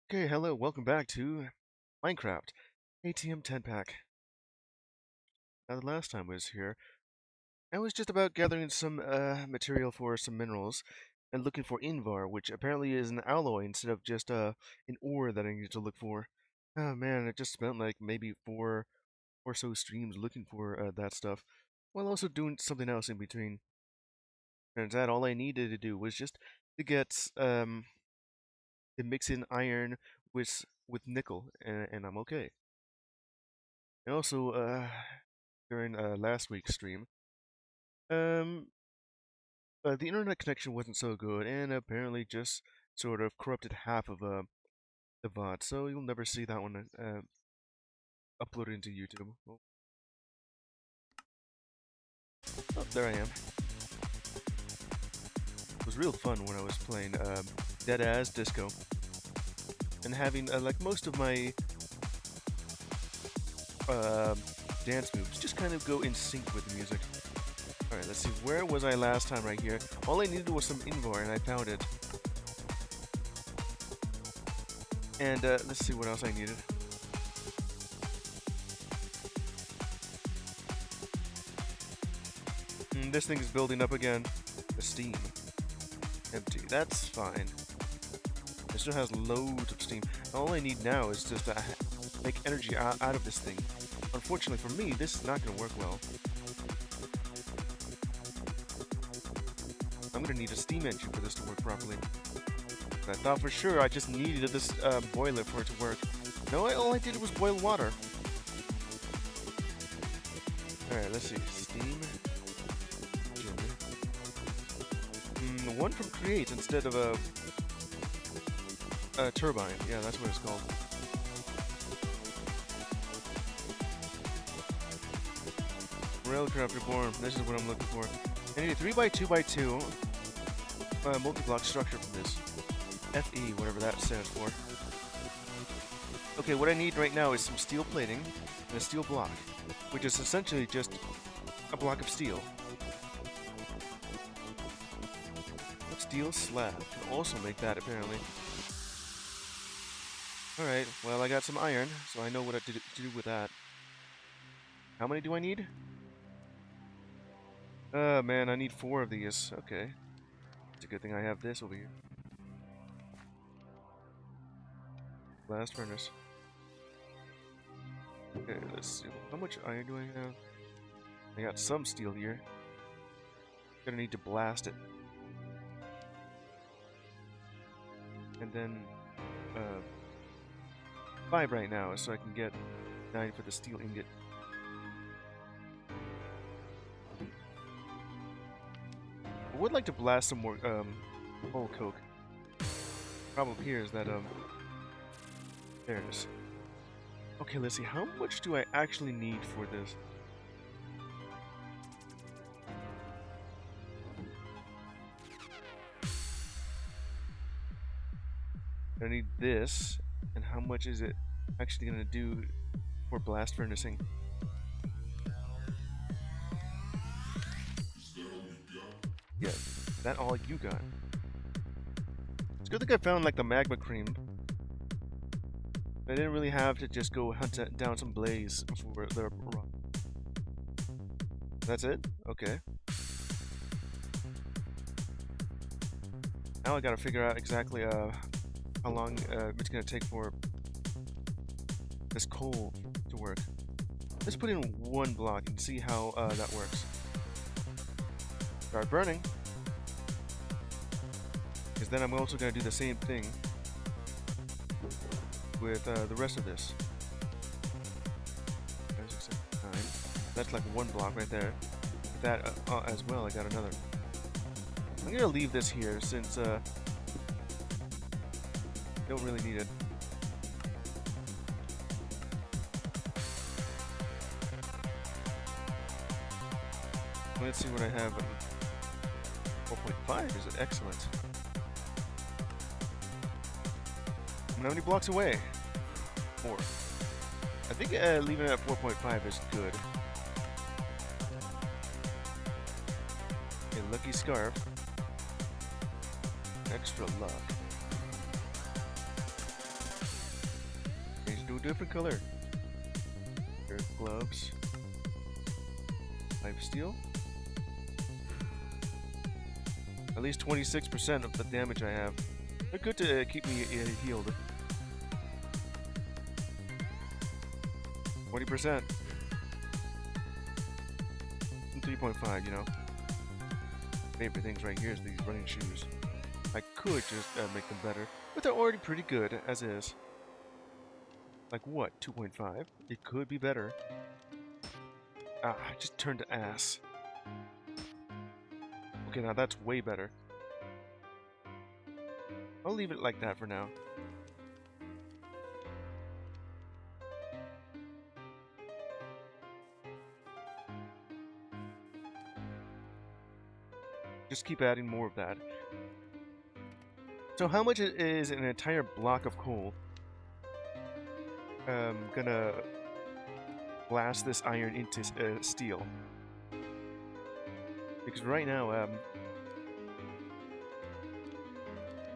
Okay, hello, welcome back to Minecraft ATM10 Pack. Now, the last time I was here, I was just about gathering some material for some minerals and looking for Invar, which apparently is an alloy instead of just an ore that I need to look for. Oh man, I just spent like maybe four or so streams looking for that stuff, while also doing something else in between. Turns out all I needed to do was just to get to mix in iron with nickel, and I'm okay. And also, during last week's stream, um, the internet connection wasn't so good, and apparently just sort of corrupted half of the VOD, so you'll never see that one uploaded into YouTube. Oh, there I am. It was real fun when I was playing Dead As Disco, and having like most of my uh, dance moves just kind of go in sync with the music. Alright, let's see, where was I last time right here? All I needed was some Invar, and I found it. And let's see what else I needed. This thing is building up again. The steam. Empty. That's fine. It still has loads of steam. All I need now is just to make energy out of this thing. Unfortunately for me, this is not going to work well. I'm going to need a steam engine for this to work properly. But I thought for sure I just needed this boiler for it to work. No, all I did was boil water. Alright, let's see. Steam. One from Create instead of a turbine. Yeah, that's what it's called. Railcraft Reborn. This is what I'm looking for. I need a 3x2x2 multi-block structure from this. FE, whatever that stands for. Okay, what I need right now is some steel plating and a steel block, which is essentially just a block of steel. Steel slab can also make that, apparently. Alright, well, I got some iron, so I know what to do with that. How many do I need? Man, I need 4 of these. Okay. It's a good thing I have this over here. Blast furnace. Okay, let's see. How much iron do I have? I got some steel here. Gonna need to blast it. And then, 5 right now, so I can get 9 for the steel ingot. I would like to blast some more, whole coke. Problem here is that, there it is. Okay, let's see, how much do I actually need for this? I need this, and how much is it actually gonna do for blast furnacing? Yeah, that all you got. It's good that I found like the magma cream. I didn't really have to just go hunt down some blaze for the rock. That's it? Okay. Now I gotta figure out exactly how long it's gonna take for this coal to work. Let's put in 1 block and see how that works. Start burning. Because then I'm also gonna do the same thing with the rest of this. That's like 1 block right there. With that as well, I got another. I'm gonna leave this here since don't really need it. Let's see what I have. 4.5 is excellent. I'm how many blocks away? 4. I think leaving it at 4.5 is good. A lucky scarf. Extra luck. different color. Pair of gloves. Life steal. At least 26% of the damage I have. They're good to keep me healed. 20%. 3.5, you know. Favorite things right here is these running shoes. I could just make them better, but they're already pretty good as is. Like what? 2.5? It could be better. Ah, I just turned to ass. Okay, now that's way better. I'll leave it like that for now. Just keep adding more of that. So how much is an entire block of coal? Gonna blast this iron into steel. Because right now,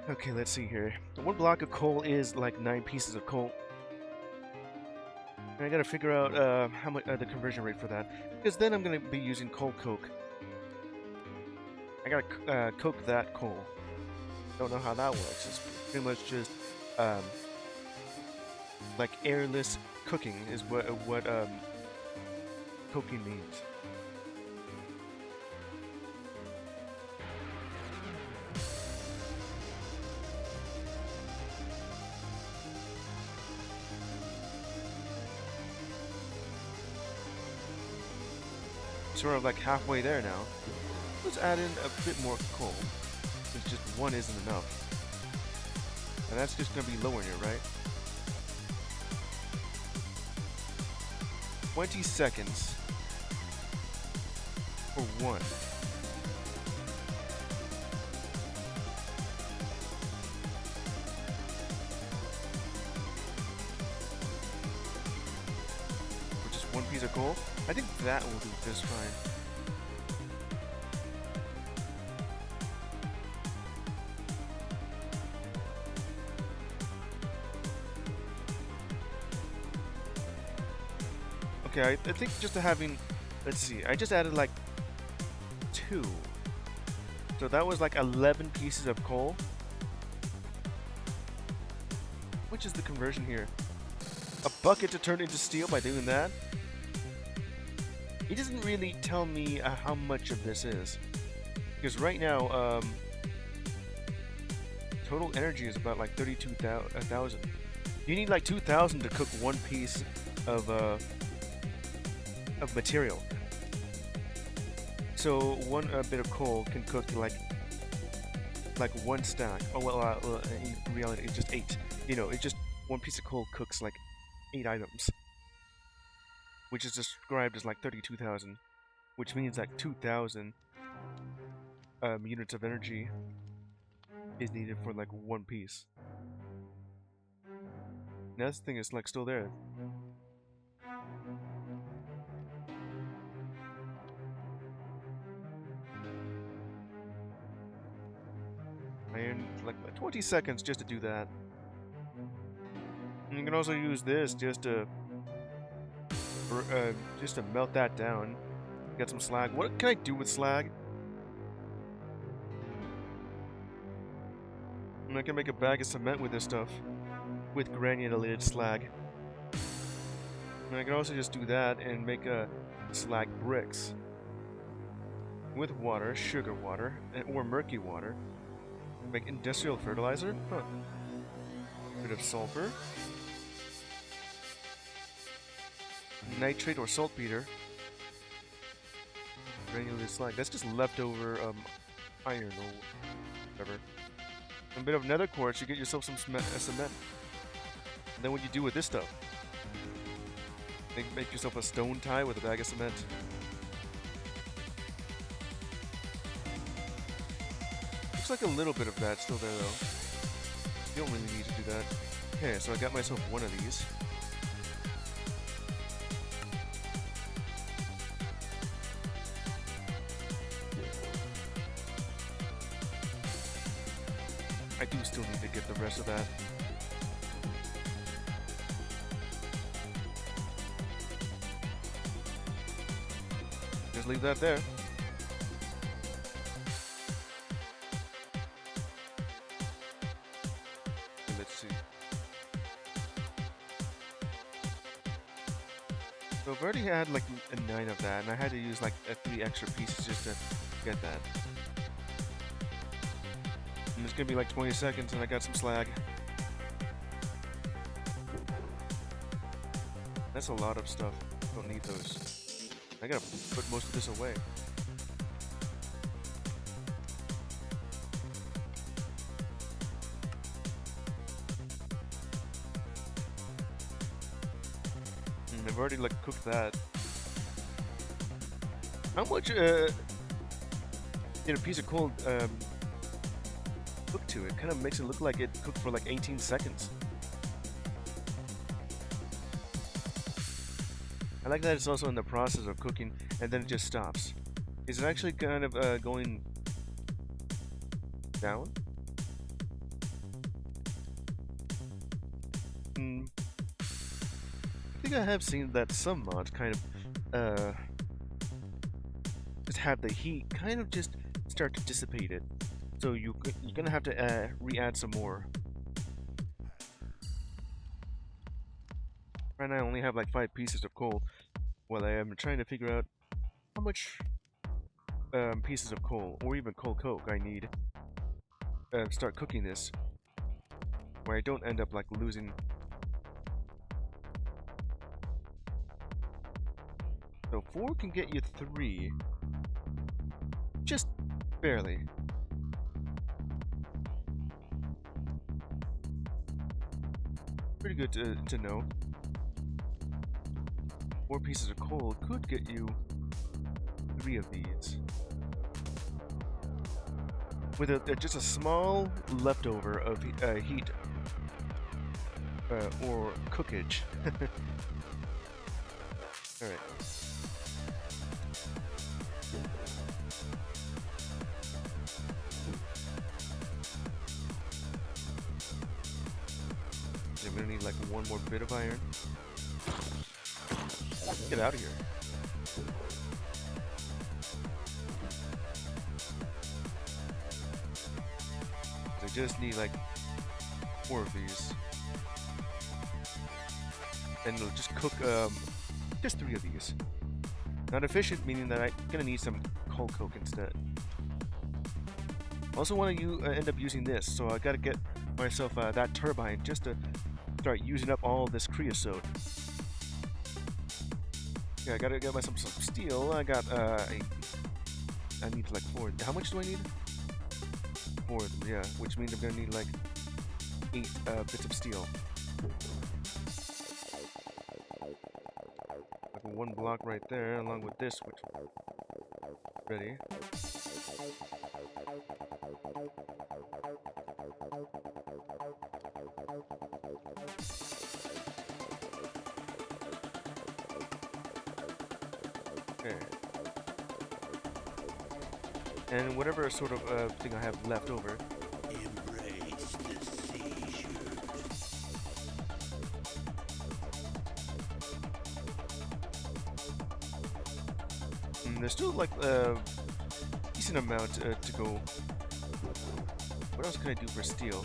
okay, let's see here. One block of coal is like 9 pieces of coal. And I gotta figure out how much the conversion rate for that. Because then I'm gonna be using coal coke. I gotta coke that coal. Don't know how that works. It's pretty much just like airless cooking is what coking means. Sort of like halfway there now. Let's add in a bit more coal. Since just one isn't enough. And that's just gonna be lowering it, right? 20 seconds for one. For just one piece of coal? I think that will do just fine. Okay, I think just having, let's see, I just added like 2. So that was like 11 pieces of coal. Which is the conversion here? A bucket to turn into steel by doing that? It doesn't really tell me how much of this is. Because right now, total energy is about like 32,000. You need like 2,000 to cook one piece of material. So one bit of coal can cook like one stack. Oh well, in reality it's just 8. You know, it's just one piece of coal cooks like 8 items, which is described as like 32,000, which means like 2,000 units of energy is needed for like one piece. Now this thing is like still there. And like 20 seconds just to do that. And you can also use this just to melt that down. Get some slag. What can I do with slag? And I can make a bag of cement with this stuff. With granulated slag. And I can also just do that and make slag bricks. With water, sugar water, or murky water. Make industrial fertilizer? Huh. Bit of sulfur. Nitrate or saltpeter. Granulated slag. That's just leftover iron or whatever. A bit of nether quartz, you get yourself some cement. And then what you do with this stuff? Make yourself a stone tie with a bag of cement. Looks like a little bit of that still there though. You don't really need to do that. Okay, so I got myself one of these. I do still need to get the rest of that. Just leave that there. Let's see. So I've already had like a 9 of that, and I had to use like 3 extra pieces just to get that. And it's gonna be like 20 seconds, and I got some slag. That's a lot of stuff. Don't need those. I gotta put most of this away. I've already like cooked that. How much piece of coal cooked to it? Kind of makes it look like it cooked for like 18 seconds. I like that it's also in the process of cooking and then it just stops. Is it actually kind of going down? I think I have seen that some mods kind of just have the heat kind of just start to dissipate it. So you're gonna have to re-add some more. Right now I only have like 5 pieces of coal. While I am trying to figure out how much pieces of coal or even coal coke I need to start cooking this, where I don't end up like losing. So 4 can get you 3, just barely. Pretty good to know. 4 pieces of coal could get you 3 of these. With just a small leftover of heat or cookage. Alright. I'm gonna need like 1 more bit of iron. Get out of here. I just need like 4 of these. And it'll just cook just 3 of these. Not efficient, meaning that I'm gonna need some coal coke instead. Also want to end up using this, so I gotta get myself that turbine just to start using up all this creosote. Yeah, I gotta get myself some steel. I got I need like 4. How much do I need? 4 of them, yeah, which means I'm gonna need like 8 bits of steel. Like 1 block right there, along with this, which ready. Okay. And whatever sort of thing I have left over. Embrace the seizure. There's still like a decent amount to go. What else can I do for steel?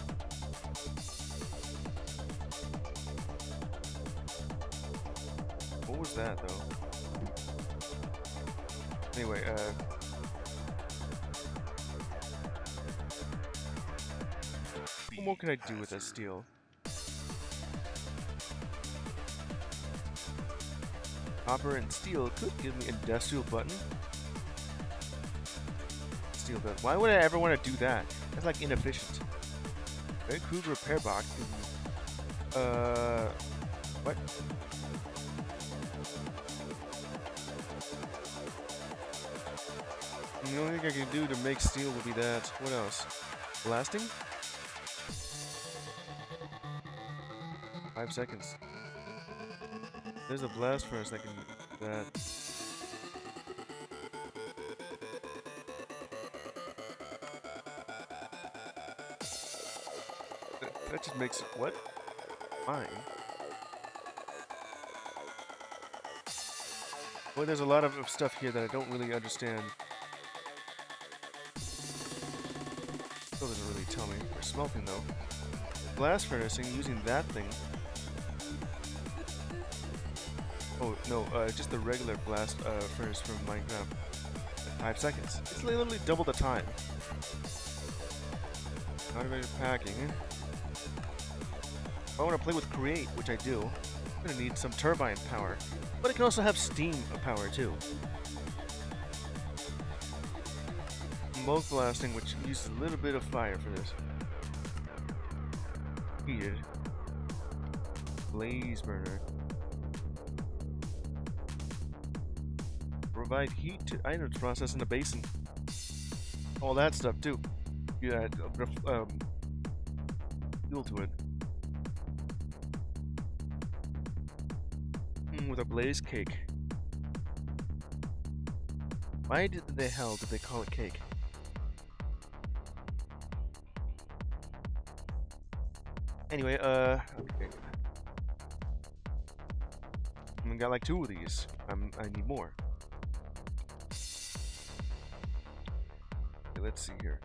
What was that though? Anyway, what more can I do with that steel? Copper and steel could give me industrial button. Steel button. Why would I ever want to do that? That's like inefficient. Very crude repair box. What? The only thing I can do to make steel would be that. What else? Blasting? 5 seconds. There's a blast furnace that can do that. That just makes it what? Fine. Well, there's a lot of stuff here that I don't really understand. Still doesn't really tell me. For smelting though. Blast furnacing, using that thing. Oh no, just the regular blast furnace from Minecraft. 5 seconds. It's literally double the time. Automated packing. If I want to play with create, which I do, I'm gonna need some turbine power. But it can also have steam power too. Smoke blasting, which uses a little bit of fire for this. Heated. Blaze burner. Provide heat to items processed in a basin. All that stuff too. You add fuel to it. With a blaze cake. Why did the hell did they call it cake? Anyway, okay. I got like 2 of these. I need more. Okay, let's see here.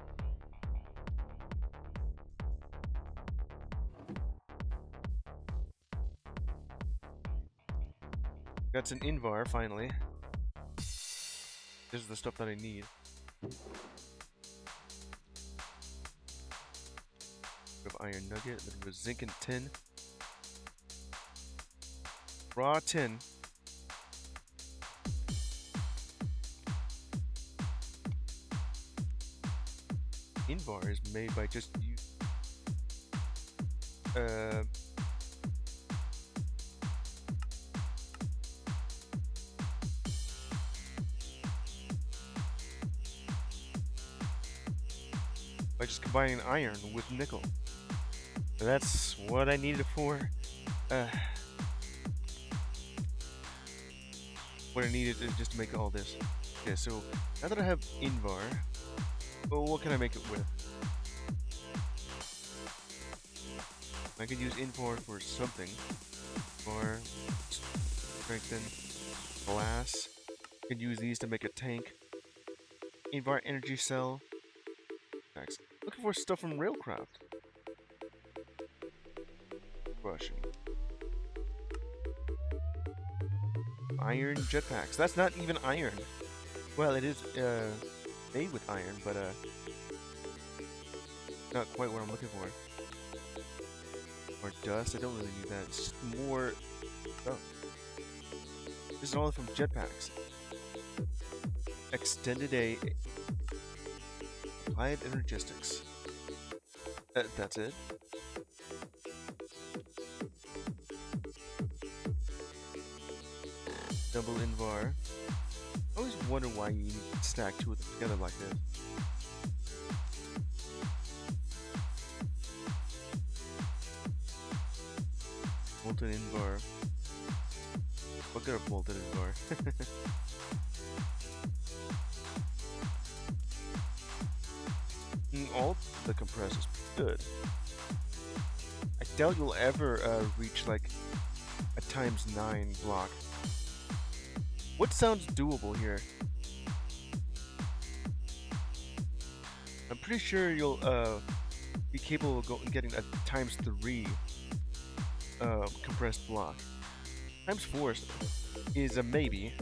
Got some Invar finally. This is the stuff that I need. Bit of iron nugget, a bit of zinc and tin. Raw tin. Invar is made by just by just combining iron with nickel. That's what I needed it for. What I needed just to make all this. Okay, so now that I have Invar, well, what can I make it with? I could use Invar for something. Or strengthen, glass. I could use these to make a tank. Invar energy cell. Next. Looking for stuff from Railcraft. Crushing. Iron jetpacks. That's not even iron. Well, it is made with iron, but not quite what I'm looking for. Or dust. I don't really need that. It's just more. Oh. This is all from jetpacks. Extended A. Applied energistics. That's it. Double Invar. I always wonder why you stack 2 of them together like this. Molten Invar. What good of molten Invar? All the compressors good. I doubt you'll ever reach like a ×9 block. What sounds doable here? I'm pretty sure you'll be capable of getting a ×3 compressed block. ×4 is a maybe,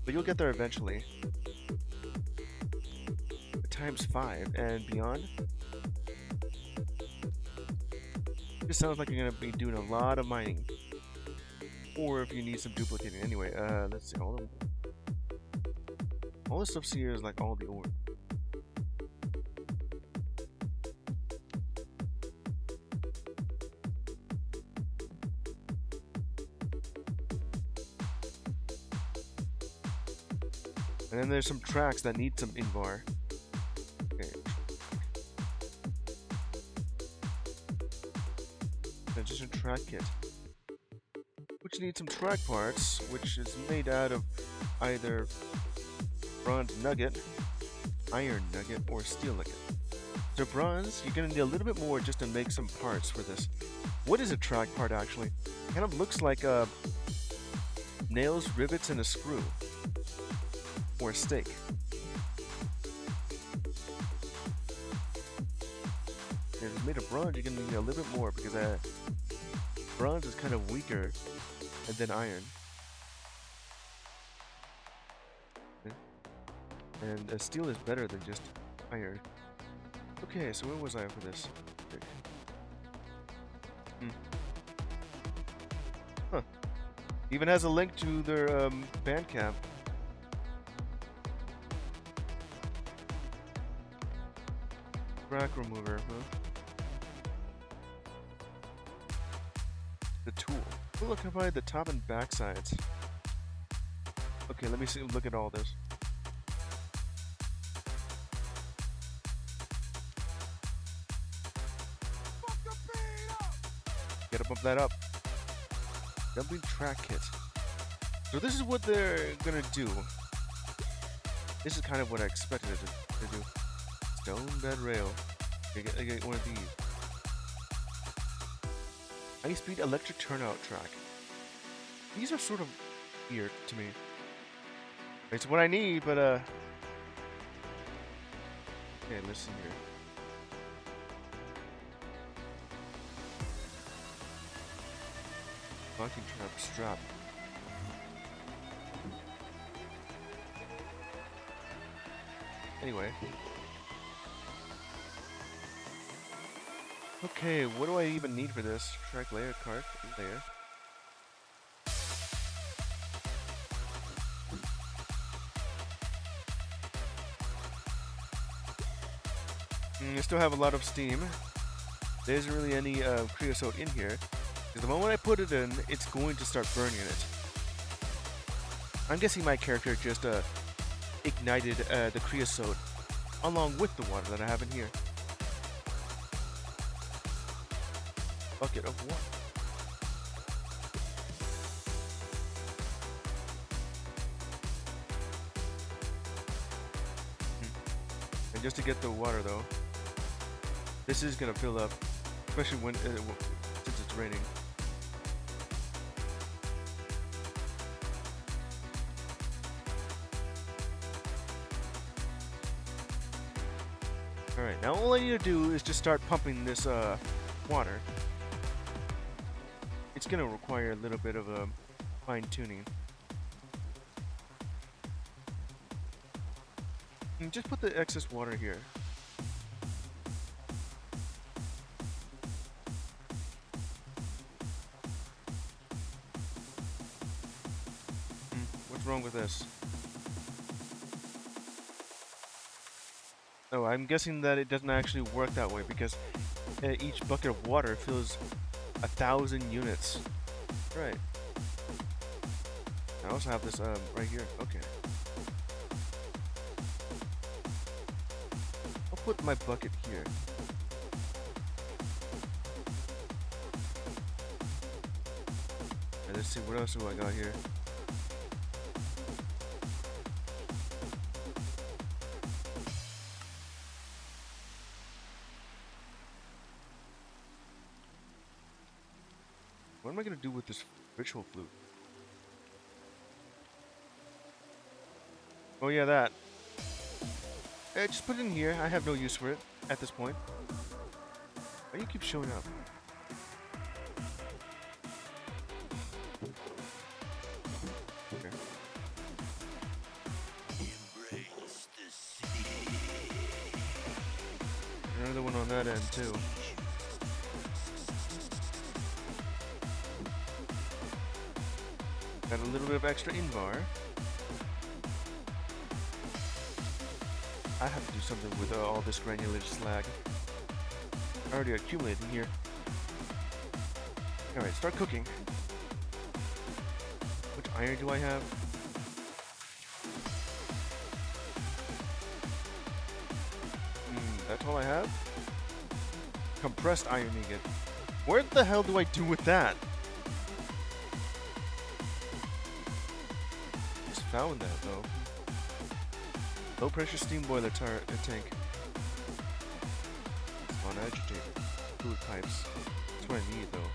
but you'll get there eventually. ×5 and beyond. This sounds like you're gonna be doing a lot of mining. Or if you need some duplicating. Anyway, let's see. All this stuff here is like all the ore. And then there's some tracks that need some Invar. Okay. Then just a track kit. Which needs some track parts, which is made out of either bronze nugget, iron nugget, or steel nugget. So bronze, you're gonna need a little bit more just to make some parts for this. What is a track part actually? It kind of looks like nails, rivets, and a screw. or a steak. And if it's made of bronze, you're gonna need a little bit more because bronze is kind of weaker than iron. Okay. And steel is better than just iron. Okay, so where was I for this? Huh. Even has a link to their Bandcamp. Crack remover, huh? The tool. We'll look at the top and back sides. Okay, let me see. Look at all this. Gotta bump that up. Dumping track kit. So this is what they're gonna do. This is kind of what I expected it to do. Stone bed rail. I get one of these. High-speed electric turnout track. These are sort of weird to me. It's what I need, but okay, listen here. Locking trap strap. Anyway. Okay, what do I even need for this? Track layer, cart, layer. I still have a lot of steam. There isn't really any creosote in here. Because the moment I put it in, it's going to start burning it. I'm guessing my character just ignited the creosote along with the water that I have in here. Bucket of water. And just to get the water though, this is gonna fill up, especially when since it's raining. Alright, now all I need to do is just start pumping this water. It's gonna require a little bit of fine tuning. And just put the excess water here. What's wrong with this? Oh, I'm guessing that it doesn't actually work that way because each bucket of water fills 1,000 units. Right. I also have this right here. Okay. I'll put my bucket here. And let's see what else do I got here. What am I gonna do with this ritual flute? Oh yeah, that. Just put it in here. I have no use for it at this point. Why do you keep showing up? Okay. Embrace the sea. Another one on that end too. Got a little bit of extra invar. I have to do something with all this granulated slag. Already accumulated in here. Alright, start cooking. Which iron do I have? That's all I have? Compressed iron ingot. Where the hell do I do with that? Just found that though. Low pressure steam boiler tank. On agitator. Fluid pipes. That's what I need though.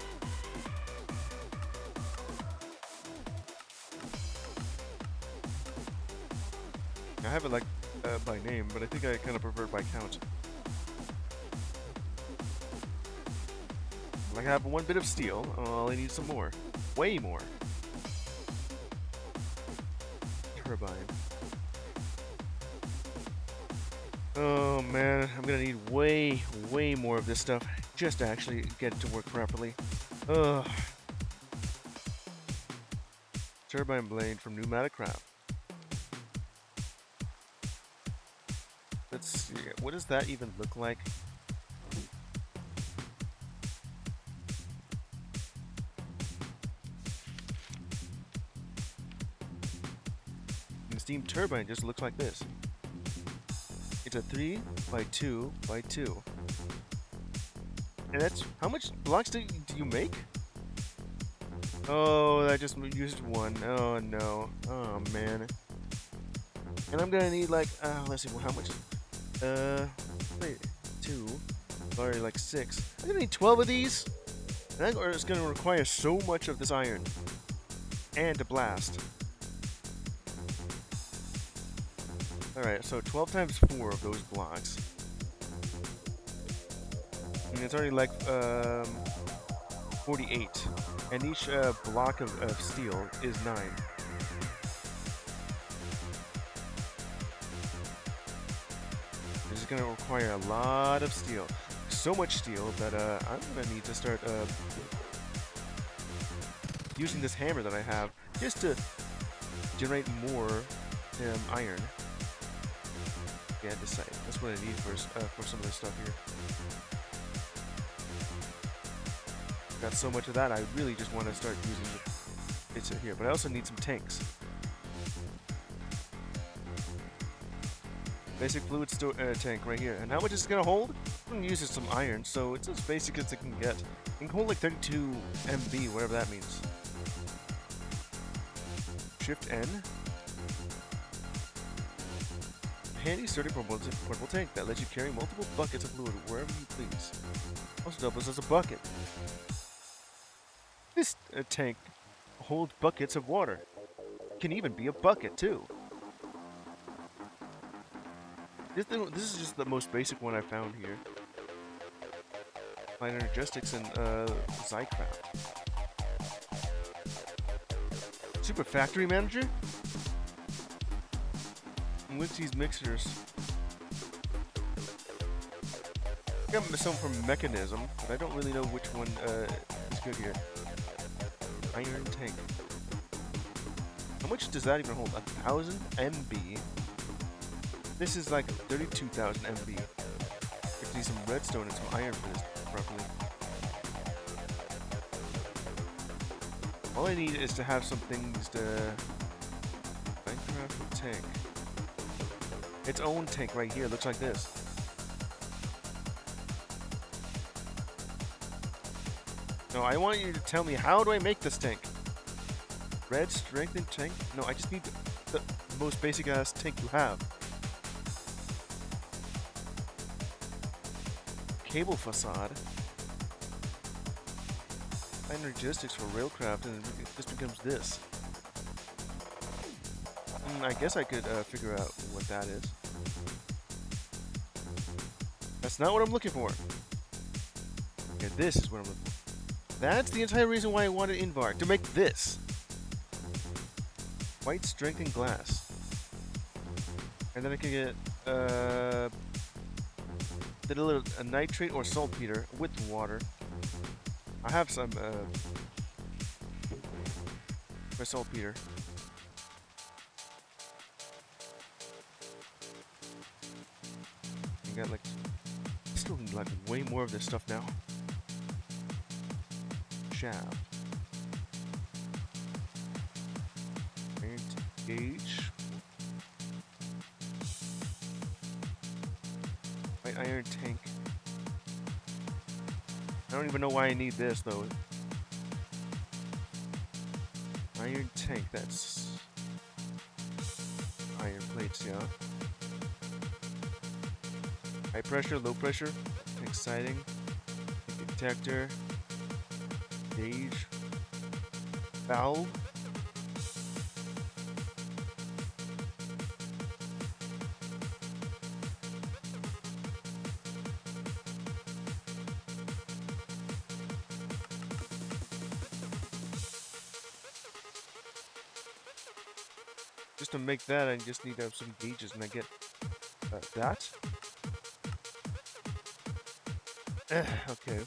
I have it like by name, but I think I kind of prefer it by count. Like I have one bit of steel. Oh, I need some more. Way more. Turbine. Oh man, I'm gonna need way more of this stuff just to actually get it to work properly. Ugh. Turbine blade from pneumatic craft. Let's see. What does that even look like? The Steam Turbine just looks like this. It's a 3 by 2 by 2. And that's how much blocks do you make? Oh, I just used one. Oh no. Oh man. And I'm gonna need like let's see, well, how much? Wait, 2. Sorry, like 6. I'm gonna need 12 of these. And that is gonna require so much of this iron and a blast. Alright, so 12 times 4 of those blocks. And it's already like 48. And each block of steel is 9. This is going to require a lot of steel. So much steel that I'm going to need to start using this hammer that I have just to generate more iron. Yeah, decide. That's what I need for some of this stuff here. Got so much of that, I really just want to start using the bits here. But I also need some tanks. Basic fluid tank right here. And how much is it going to hold? I'm going to use some iron, so it's as basic as it can get. It can hold like 32 MB, whatever that means. Shift N. Handy, sturdy, portable tank that lets you carry multiple buckets of fluid wherever you please. Also doubles as a bucket. This tank holds buckets of water. It can even be a bucket too. This is just the most basic one I found here. Fine Energistics and Zycraft. Super Factory Manager? And with these mixers. I got some from Mechanism, but I don't really know which one is good here. Iron tank. How much does that even hold? 1,000 MB. This is like 32,000 MB. I need some redstone and some iron for this properly. All I need is to have some things to Minecraft tank. Its own tank right here looks like this. No, I want you to tell me, how do I make this tank? Red strengthened tank? No, I just need the most basic ass tank you have. Cable facade. Energistics for railcraft, and this becomes this. I guess I could figure out what that is. That's not what I'm looking for. Okay, this is what I'm looking for. That's the entire reason why I wanted Invar, to make this. White strengthened glass. And then I can get a nitrate or saltpeter with water. I have some my saltpeter. I got like, still need like way more of this stuff now. Shaft. Gauge. White iron tank. I don't even know why I need this though. Iron tank, that's iron plates, yeah. High pressure, low pressure, exciting, detector, gauge, valve. Just to make that, I just need to have some gauges, and I get that. Okay.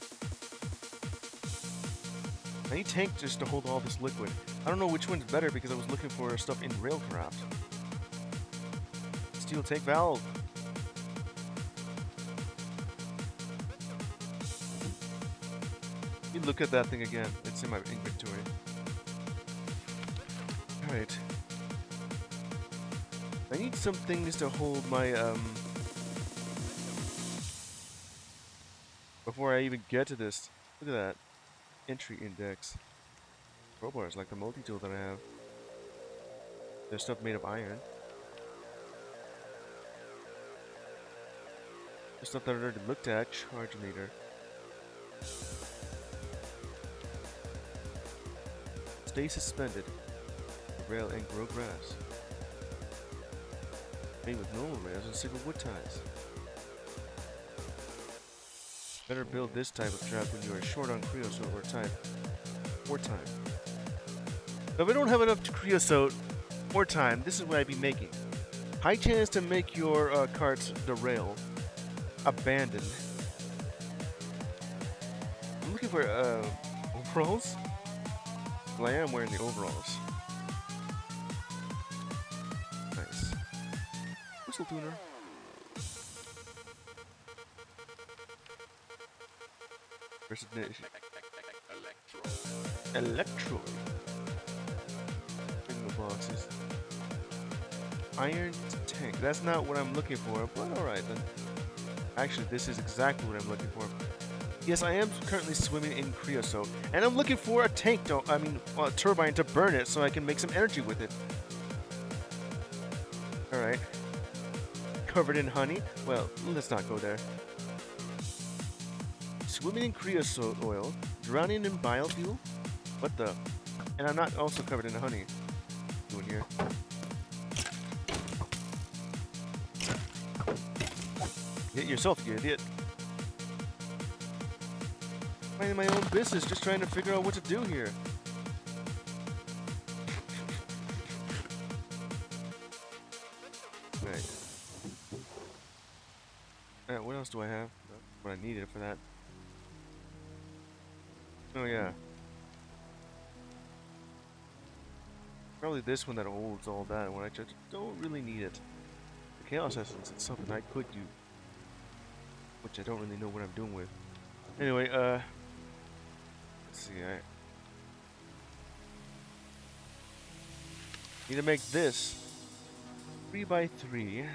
I need tank just to hold all this liquid. I don't know which one's better because I was looking for stuff in Railcraft. Steel tank valve. Let me look at that thing again. It's in my inventory. Alright. I need some things to hold my, before I even get to this. Look at that. Entry index. Crowbars, like the multi-tool that I have. There's stuff made of iron. There's stuff that I already looked at. Charge meter. Stay suspended. Rail and grow grass. Made with normal rails and single wood ties. Better build this type of trap when you are short on creosote or time. Now, if I don't have enough creosote or time, this is what I'd be making. High chance to make your carts derail. Abandoned. I'm looking for overalls? Well, I am wearing the overalls. Nice. Whistle tuner. Resignation. Electrode. Bring the boxes. Iron tank. That's not what I'm looking for, but alright then. Actually, this is exactly what I'm looking for. Yes, I am currently swimming in creosote, and I'm looking for a tank, a turbine to burn it so I can make some energy with it. Alright. Covered in honey? Well, let's not go there. Swimming in creosote oil, drowning in biofuel? What the? And I'm not also covered in honey. Doing here. Hit yourself, you idiot. Minding my own business, just trying to figure out what to do here. Right. Alright, what else do I have? What I needed for that. Oh yeah. Probably this one that holds all that when I just don't really need it. The Chaos Essence is something I could use. Which I don't really know what I'm doing with. Anyway, let's see, I need to make this 3x3.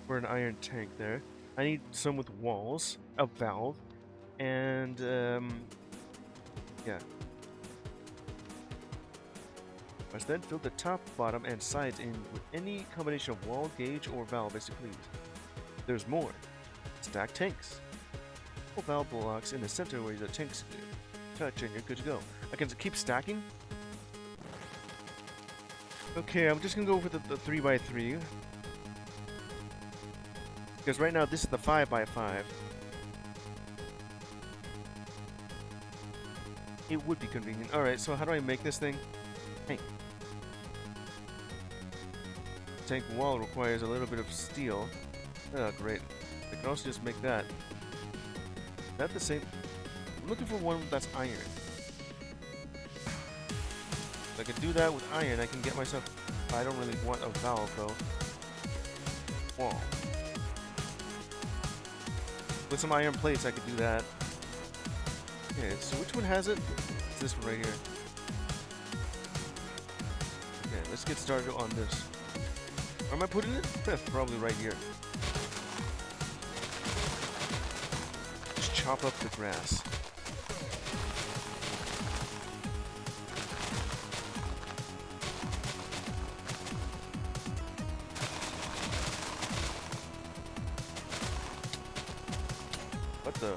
For an iron tank there. I need some with walls, a valve, and yeah. Must then fill the top, bottom, and sides in with any combination of wall, gauge, or valve as you please. There's more. Stack tanks. Pull valve blocks in the center where the tanks touch and you're good to go. I can keep stacking. Okay, I'm just gonna go for the 3x3. Because right now this is the 5x5. It would be convenient. Alright, so how do I make this thing? Tank. Tank wall requires a little bit of steel. Oh, great. I can also just make that. Is that the same? I'm looking for one that's iron. If I can do that with iron, I can get myself... I don't really want a valve, though. Wall. With some iron plates, I could do that. Okay, so which one has it? It's this one right here. Okay, let's get started on this. Where am I putting it? Probably right here. Just chop up the grass. What the?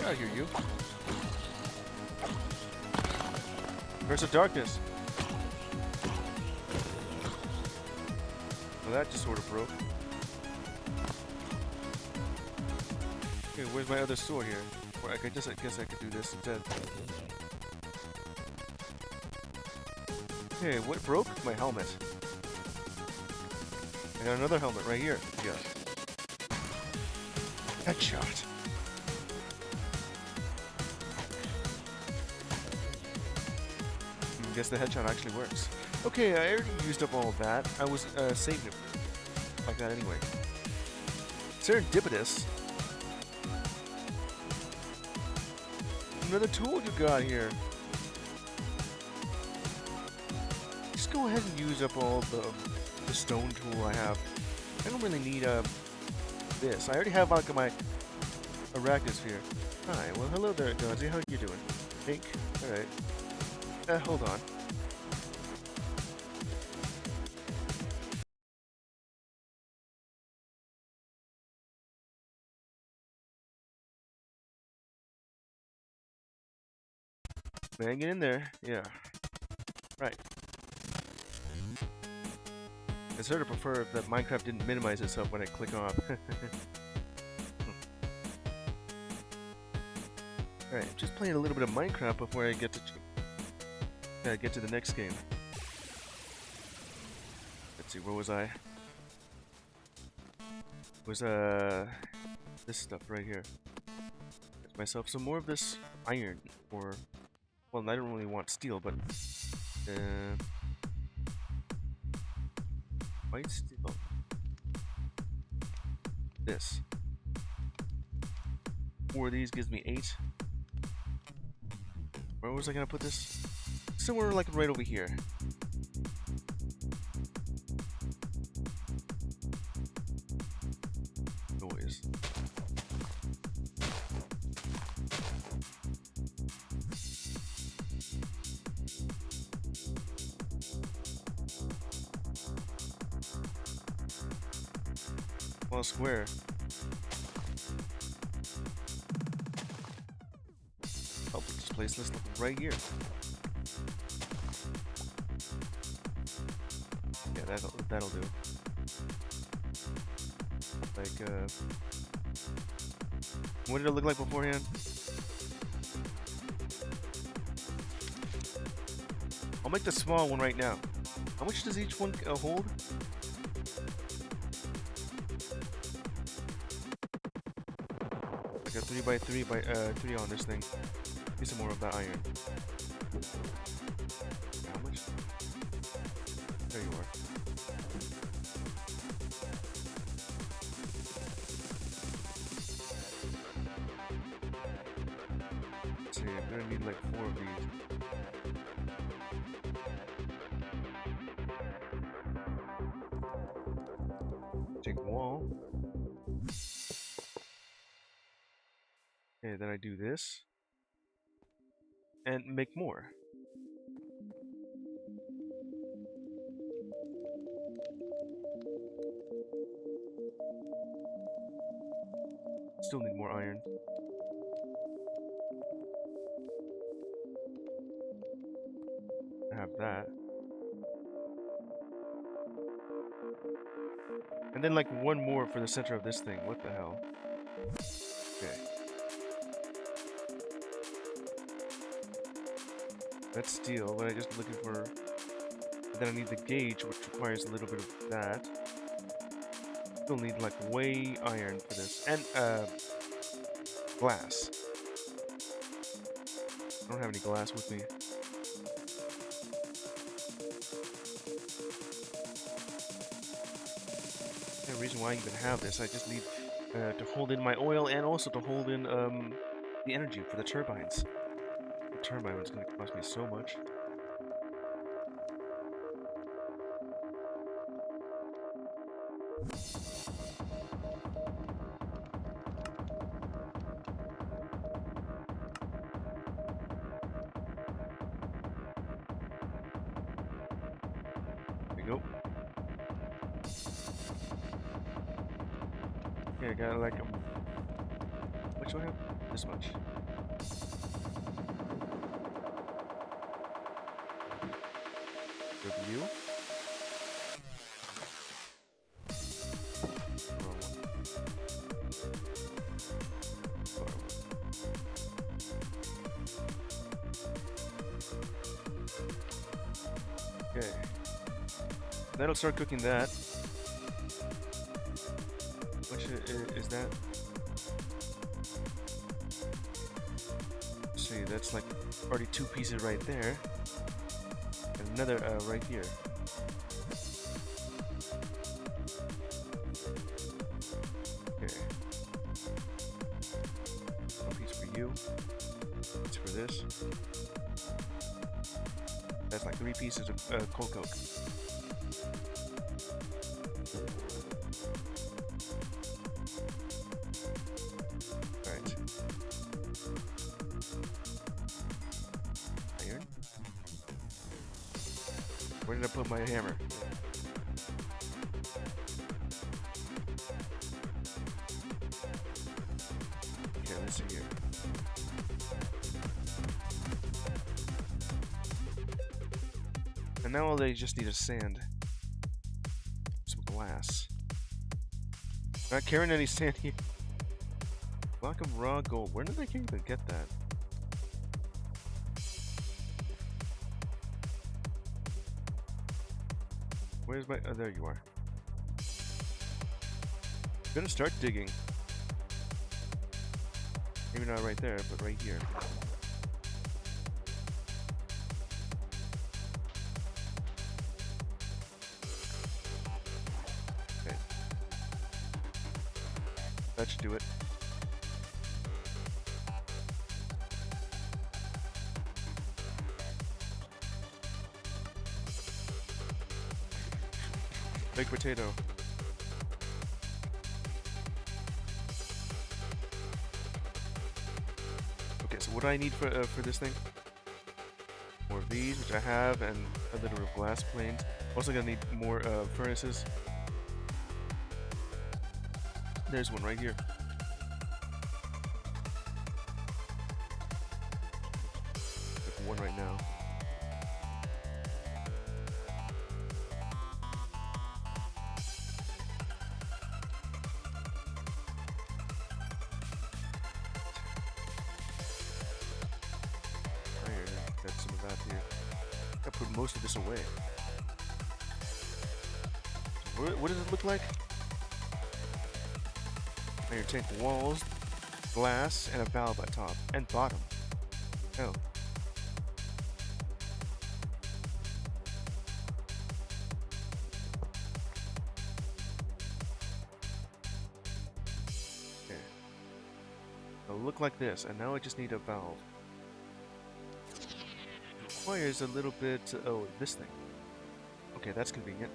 I hear you. Curse of darkness. Well, that just sort of broke. Okay, where's my other sword here? Or I guess I could do this instead. Okay, what broke? My helmet. I got another helmet right here. Yeah. Headshot. Guess the headshot actually works. Okay, I already used up all of that. I was saving it like that anyway. Serendipitous. Another tool you got here. Just go ahead and use up all the stone tool I have. I don't really need this. I already have like my arachnosphere. Hi, well hello there, Gonzi. How you doing? Pink? Alright. Hold on. Bang it in there. Yeah. Right. I sort of prefer that Minecraft didn't minimize itself when I click off. Alright, just playing a little bit of Minecraft before I get to the next game. Let's see, where was I? Was this stuff right here. Get myself some more of this iron, or well, I don't really want steel, but white steel. This. 4 of these gives me 8. Where was I gonna put this? Somewhere like right over here. Noise. Well, square. I'll put this place list right here. Yeah, that'll do. Like what did it look like beforehand? I'll make the small one right now. How much does each one hold? Like a 3x3 on this thing. Get some more of that iron. How much? There you are. Let's see, I'm gonna need like 4 of these. Take wall. Okay, then I do this. And make more. Still need more iron. I have that. And then like one more for the center of this thing. What the hell? Okay. That's steel, but I'm just looking for... And then I need the gauge, which requires a little bit of that. Still need like way iron for this. And glass. I don't have any glass with me. The reason why I even have this, I just need to hold in my oil and also to hold in the energy for the turbines. The turbine is going to cost me so much. There we go. Okay, I got like what do I have? This much. Review. That'll start cooking that. Which is that? Let's see, that's like already 2 pieces right there. And another right here. Okay. 1 piece for you. Piece for this. That's like 3 pieces of cold coke. Alright. Iron. Where did I put my hammer? Okay, let's see here. And now all they just need is sand. Some glass. Not carrying any sand here. Block of raw gold. Where did they even get that? Where's my... Oh, there you are. I'm gonna start digging. Maybe not right there, but right here. Okay. That should do it. Baked potato. Okay, so what do I need for this thing? More of these, which I have, and a little bit of glass planes. Also gonna need more furnaces. There's one right here. There's one right now. Got some of that here. I put most of this away. What does it look like? Iron tank walls, glass, and a valve at top and bottom. Oh. Okay. It'll look like this, and now I just need a valve. Requires a little bit. Oh, this thing. Okay, that's convenient.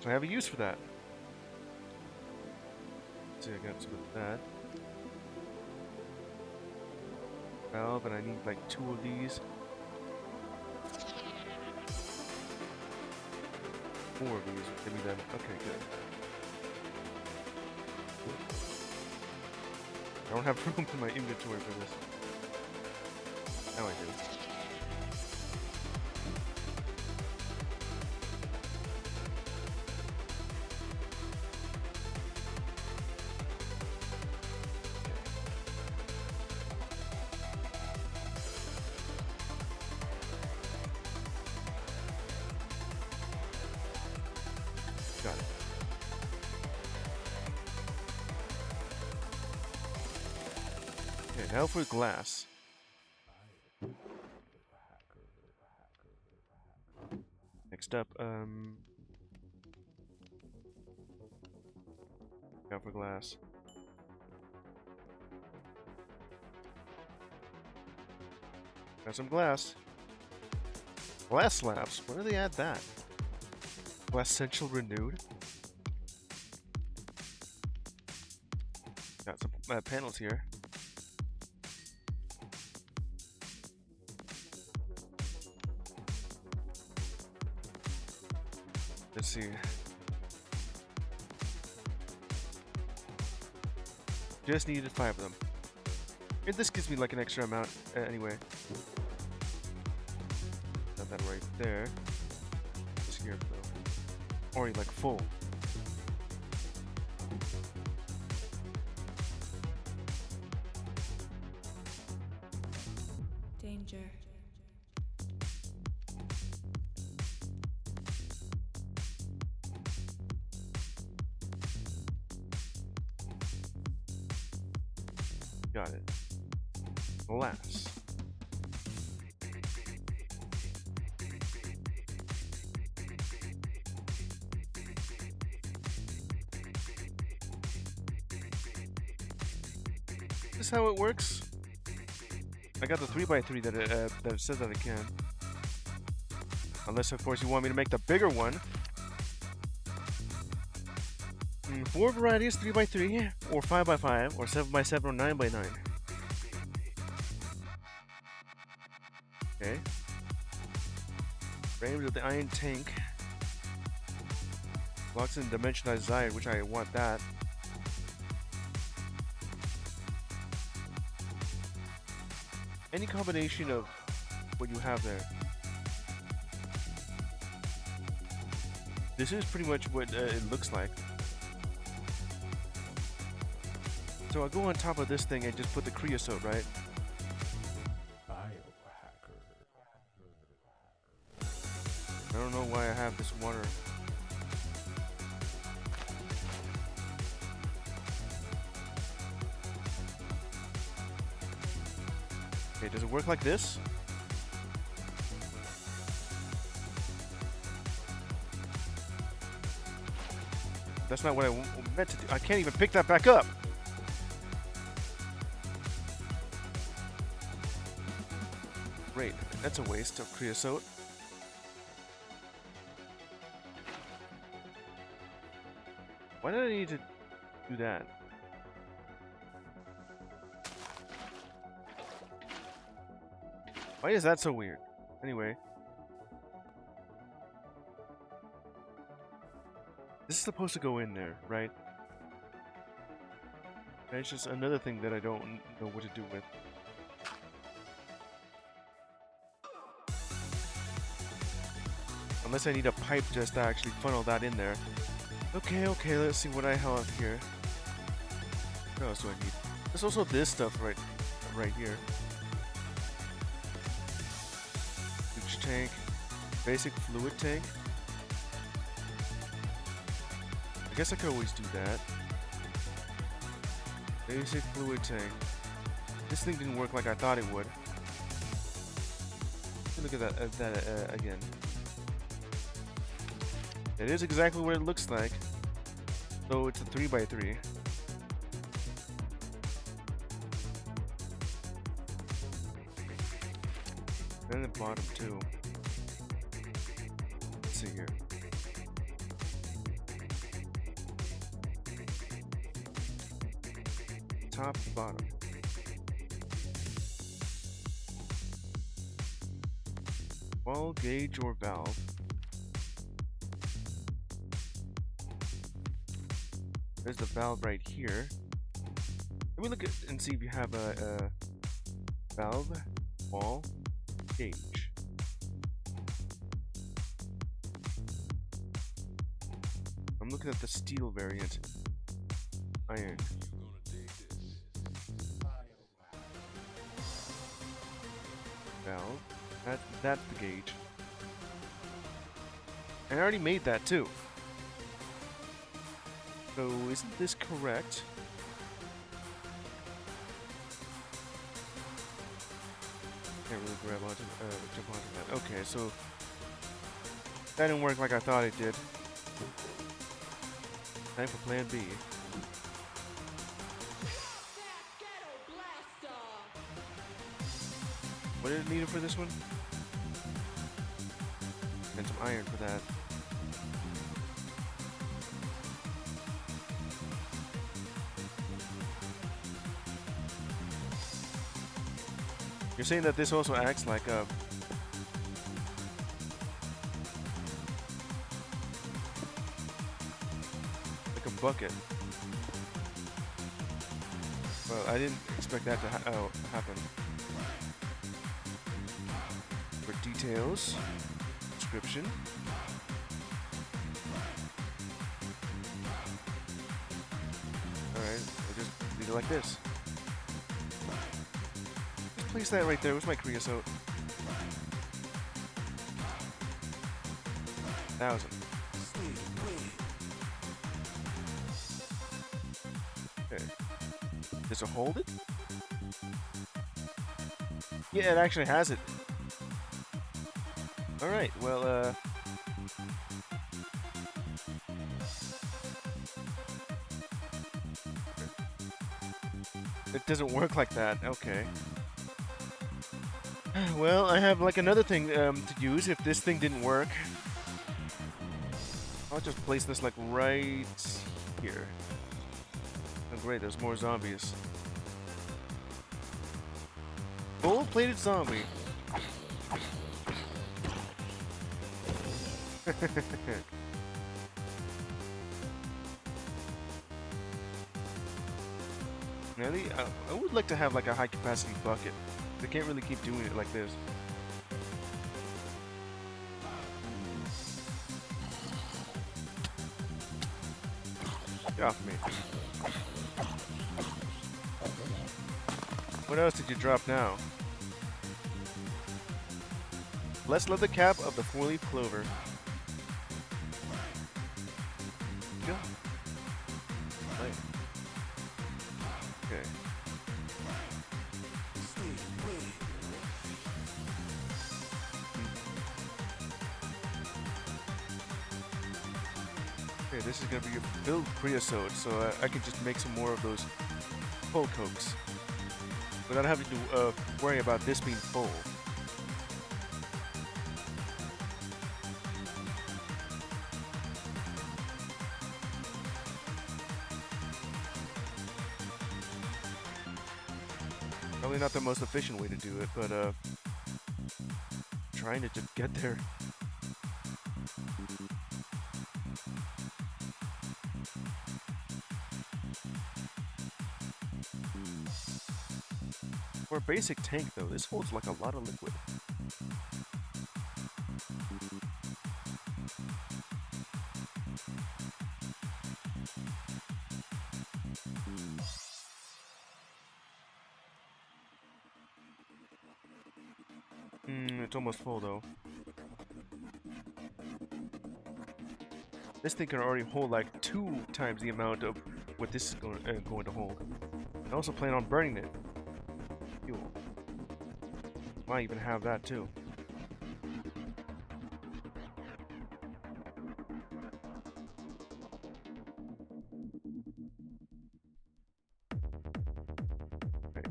So I have a use for that. See, I got some of that. Valve, and I need like 2 of these. 4 of these. Give me them. Okay, good. I don't have room in my inventory for this. Now I do. Got it. Okay, now for glass. Next up, now for glass. Got some glass. Glass slabs. Where do they add that? Glass essential renewed. Got some panels here. Let's see. Just needed 5 of them. And this gives me like an extra amount anyway. Got that right there. Just here though. Already like full. Danger. Got it. Glass. Is this how it works? I got the 3x3 that it says that I can. Unless, of course, you want me to make the bigger one. 4 varieties, 3x3, or 5x5, or 7x7, or 9x9. Okay. Frames of the iron tank. Blocks in the dimension I desired, which I want that. Any combination of what you have there. This is pretty much what it looks like. So I'll go on top of this thing and just put the creosote, right? I don't know why I have this water. Okay, does it work like this? That's not what I meant to do. I can't even pick that back up. Great, that's a waste of creosote. Why did I need to do that? Why is that so weird? Anyway. This is supposed to go in there, right? And it's just another thing that I don't know what to do with. Unless I need a pipe just to actually funnel that in there. Okay, let's see what I have here. What else do I need? There's also this stuff right here. Huge tank. Basic fluid tank. I guess I could always do that. Basic fluid tank. This thing didn't work like I thought it would. Look at that again. It is exactly what it looks like. So it's a 3x3. Then the bottom too. Let's see here. Top, bottom. Wall, gauge, or valve. There's the valve right here. Let me look at and see if you have a valve, wall, gauge. I'm looking at the steel variant. Iron. Valve. That's the gauge. And I already made that too. So isn't this correct? Can't really grab onto jump onto that. Okay, so that didn't work like I thought it did. Time for plan B. What did it need for this one? And some iron for that. You're saying that this also acts like a bucket. Well, I didn't expect that to happen. For details, description. Alright, I just leave it like this. Just place that right there. Where's my creosote? 1,000. Okay. Does it hold it? Yeah, it actually has it. Alright, well, it doesn't work like that. Okay. Well, I have like another thing to use if this thing didn't work. I'll just place this like right here. Oh great, there's more zombies. Gold-plated zombie. Really? I would like to have like a high-capacity bucket. They can't really keep doing it like this. Get off me. What else did you drop now? Let's let the cap of the four-leaf clover. Go. Right. Okay. Okay, this is gonna be a filled creosote, so I can just make some more of those full cokes without having to worry about this being full. Probably not the most efficient way to do it, but trying to just get there. For a basic tank though, this holds like a lot of liquid. It's almost full though. This thing can already hold like 2 times the amount of what this is going to hold. I also plan on burning it. Fuel. Might even have that too. Right.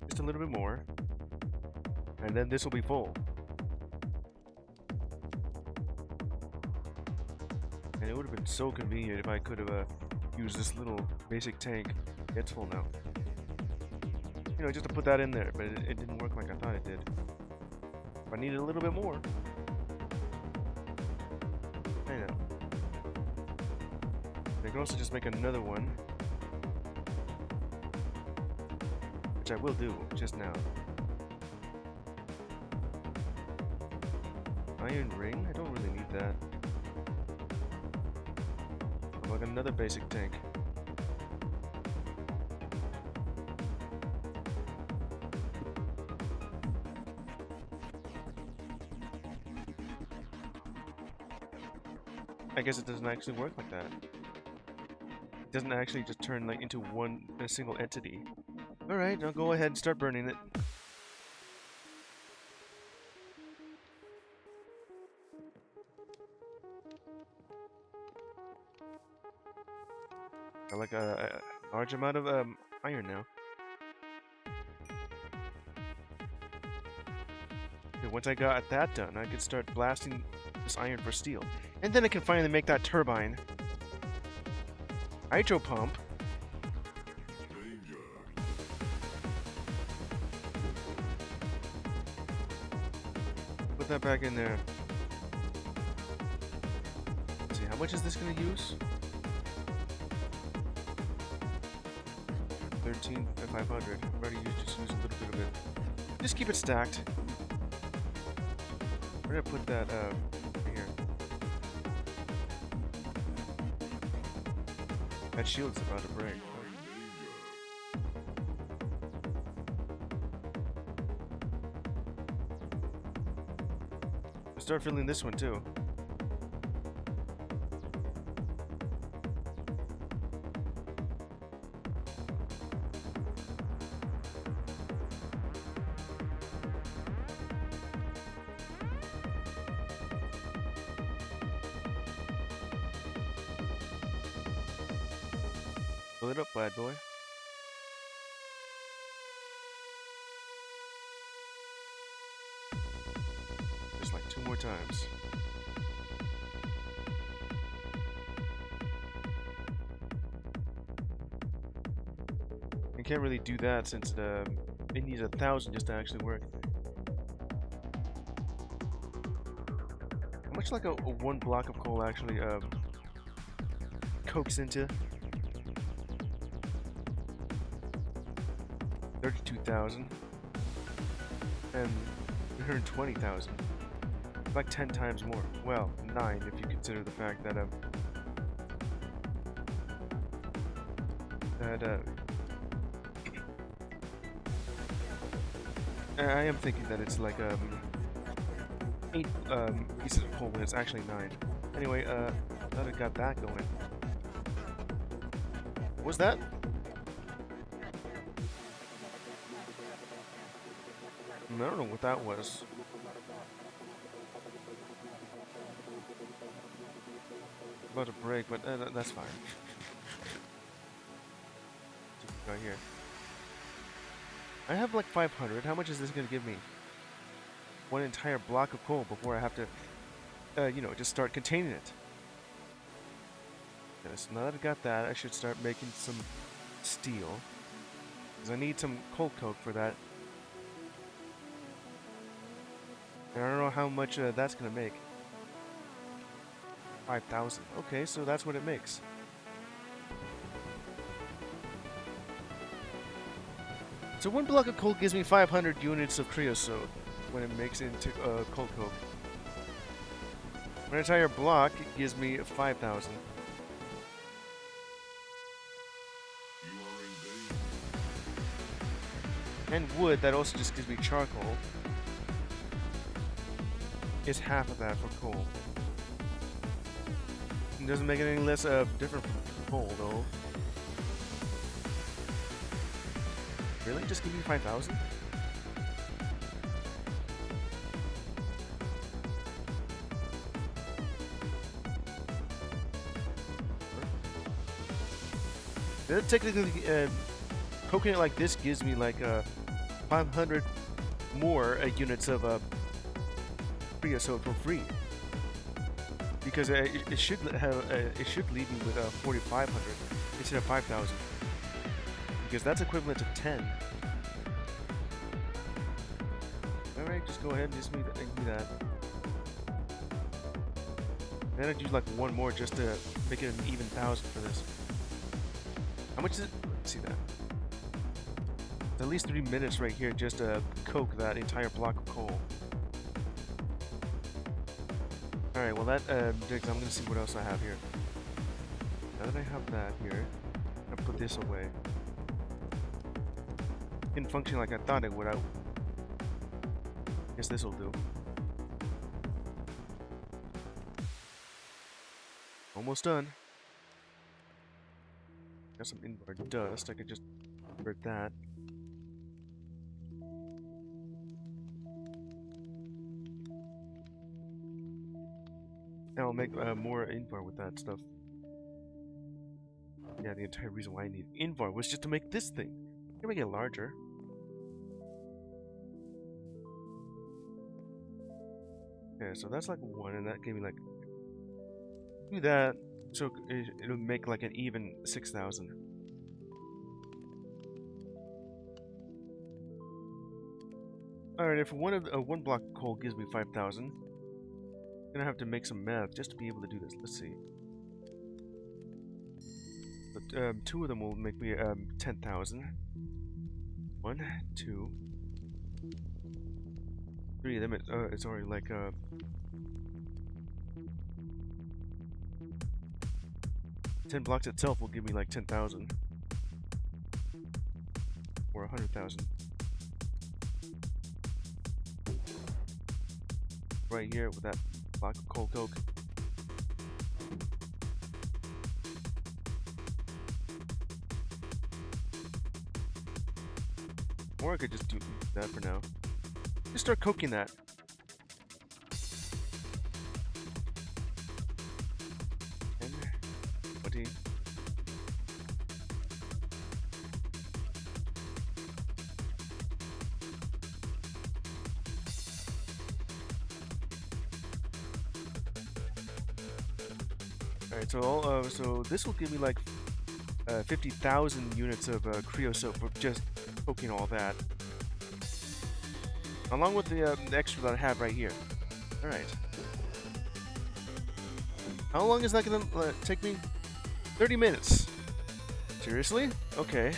Just a little bit more. And then this will be full. And it would have been so convenient if I could have used this little basic tank. It's full now. You know, just to put that in there, but it didn't work like I thought it did. I needed a little bit more. I know. I can also just make another one. Which I will do, just now. Iron ring? I don't really need that. Like another basic tank. I guess it doesn't actually work like that. It doesn't actually just turn like into a single entity. Alright, I'll go ahead and start burning it. Got like a large amount of iron now. Okay, once I got that done, I could start blasting this iron for steel. And then I can finally make that turbine. Hydro pump. Put that back in there. Let's see, how much is this going to use? 13,500. I've already just used a little bit of it. Just keep it stacked. We're gonna put that right here. That shield's about to break. Start filling this one too. Fill it up, bad boy. Just like 2 more times. I can't really do that since it needs 1,000 just to actually work. How much like a 1 block of coal actually cokes into? 32,000 and 120,000. Like 10 times more. Well, 9 if you consider the fact that I am thinking that it's like 8 pieces of coal when it's actually 9. Anyway, glad I got that going. What was that? I don't know what that was. About to break, but that's fine. Right here. I have like 500. How much is this going to give me? 1 entire block of coal before I have to, you know, just start containing it. Okay, so now that I got that, I should start making some steel. Because I need some coal coke for that. And I don't know how much that's going to make. 5,000. Okay, so that's what it makes. So 1 block of coal gives me 500 units of creosote when it makes it into coal coke. An entire block gives me 5,000. And wood, that also just gives me charcoal, is half of that for coal. It doesn't make it any less different from coal, though. Really? Just give me 5,000? Technically, cooking it like this gives me like 500 more units of creosote for free. Because it should have it should leave me with 4,500 instead of 5,000. Because that's equivalent to 10. All right, just go ahead and just give me that. Then I'd use like 1 more just to make it an even 1,000 for this. How much is it? Let's see that. It's at least 3 minutes right here just to coke that entire block of coal. Alright, well that digs. I'm gonna see what else I have here. Now that I have that here, I'm gonna put this away. It didn't function like I thought it would. I guess this will do. Almost done. Got some indoor dust. I could just convert that. Now I'll make more invar with that stuff. Yeah, the entire reason why I need invar was just to make this thing. Can make it larger. Okay, so that's like 1, and that gave me like... Do that, so it'll make like an even 6,000. Alright, if 1 block of coal gives me 5,000, I'm gonna have to make some math just to be able to do this. Let's see. But 2 of them will make me 10,000. 1, 2, 3 of them. It's already like 10 blocks itself will give me like 10,000 or 100,000. Right here with that block of coal coke. Or I could just do that for now. Just start coking that. Alright, so this will give me like 50,000 units of creosote for just poking all that. Along with the extra that I have right here. Alright. How long is that gonna take me? 30 minutes. Seriously? Okay.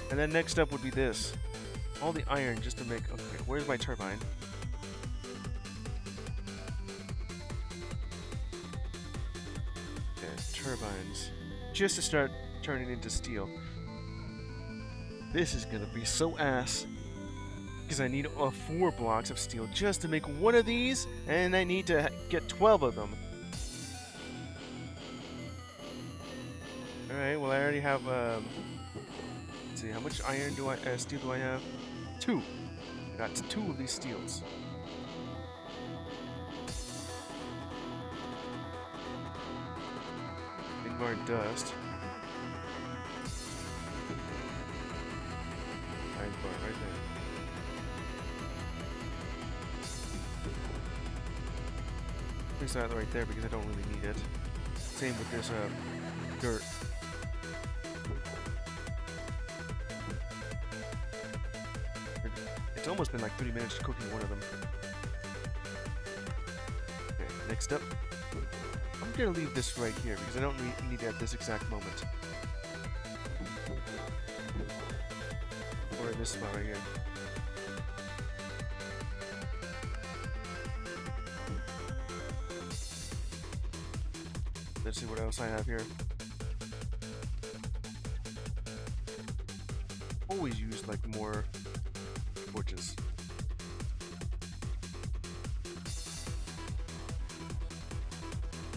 And then next up would be this. All the iron just to make... Okay, where's my turbine? Okay, turbines. Just to start turning into steel. This is gonna be so ass. Because I need 4 blocks of steel just to make one of these, and I need to get 12 of them. Alright, well I already have... let's see, how much iron do I... steel do I have? 2. I got 2 of these steels. Need more dust. Iron bar right there. Place that right there because I don't really need it. Same with this dirt. It's almost been like 30 minutes cooking one of them. Okay, next up. I'm gonna leave this right here because I don't need it at this exact moment. Or in this spot right here. Let's see what else I have here. Always use like more torches.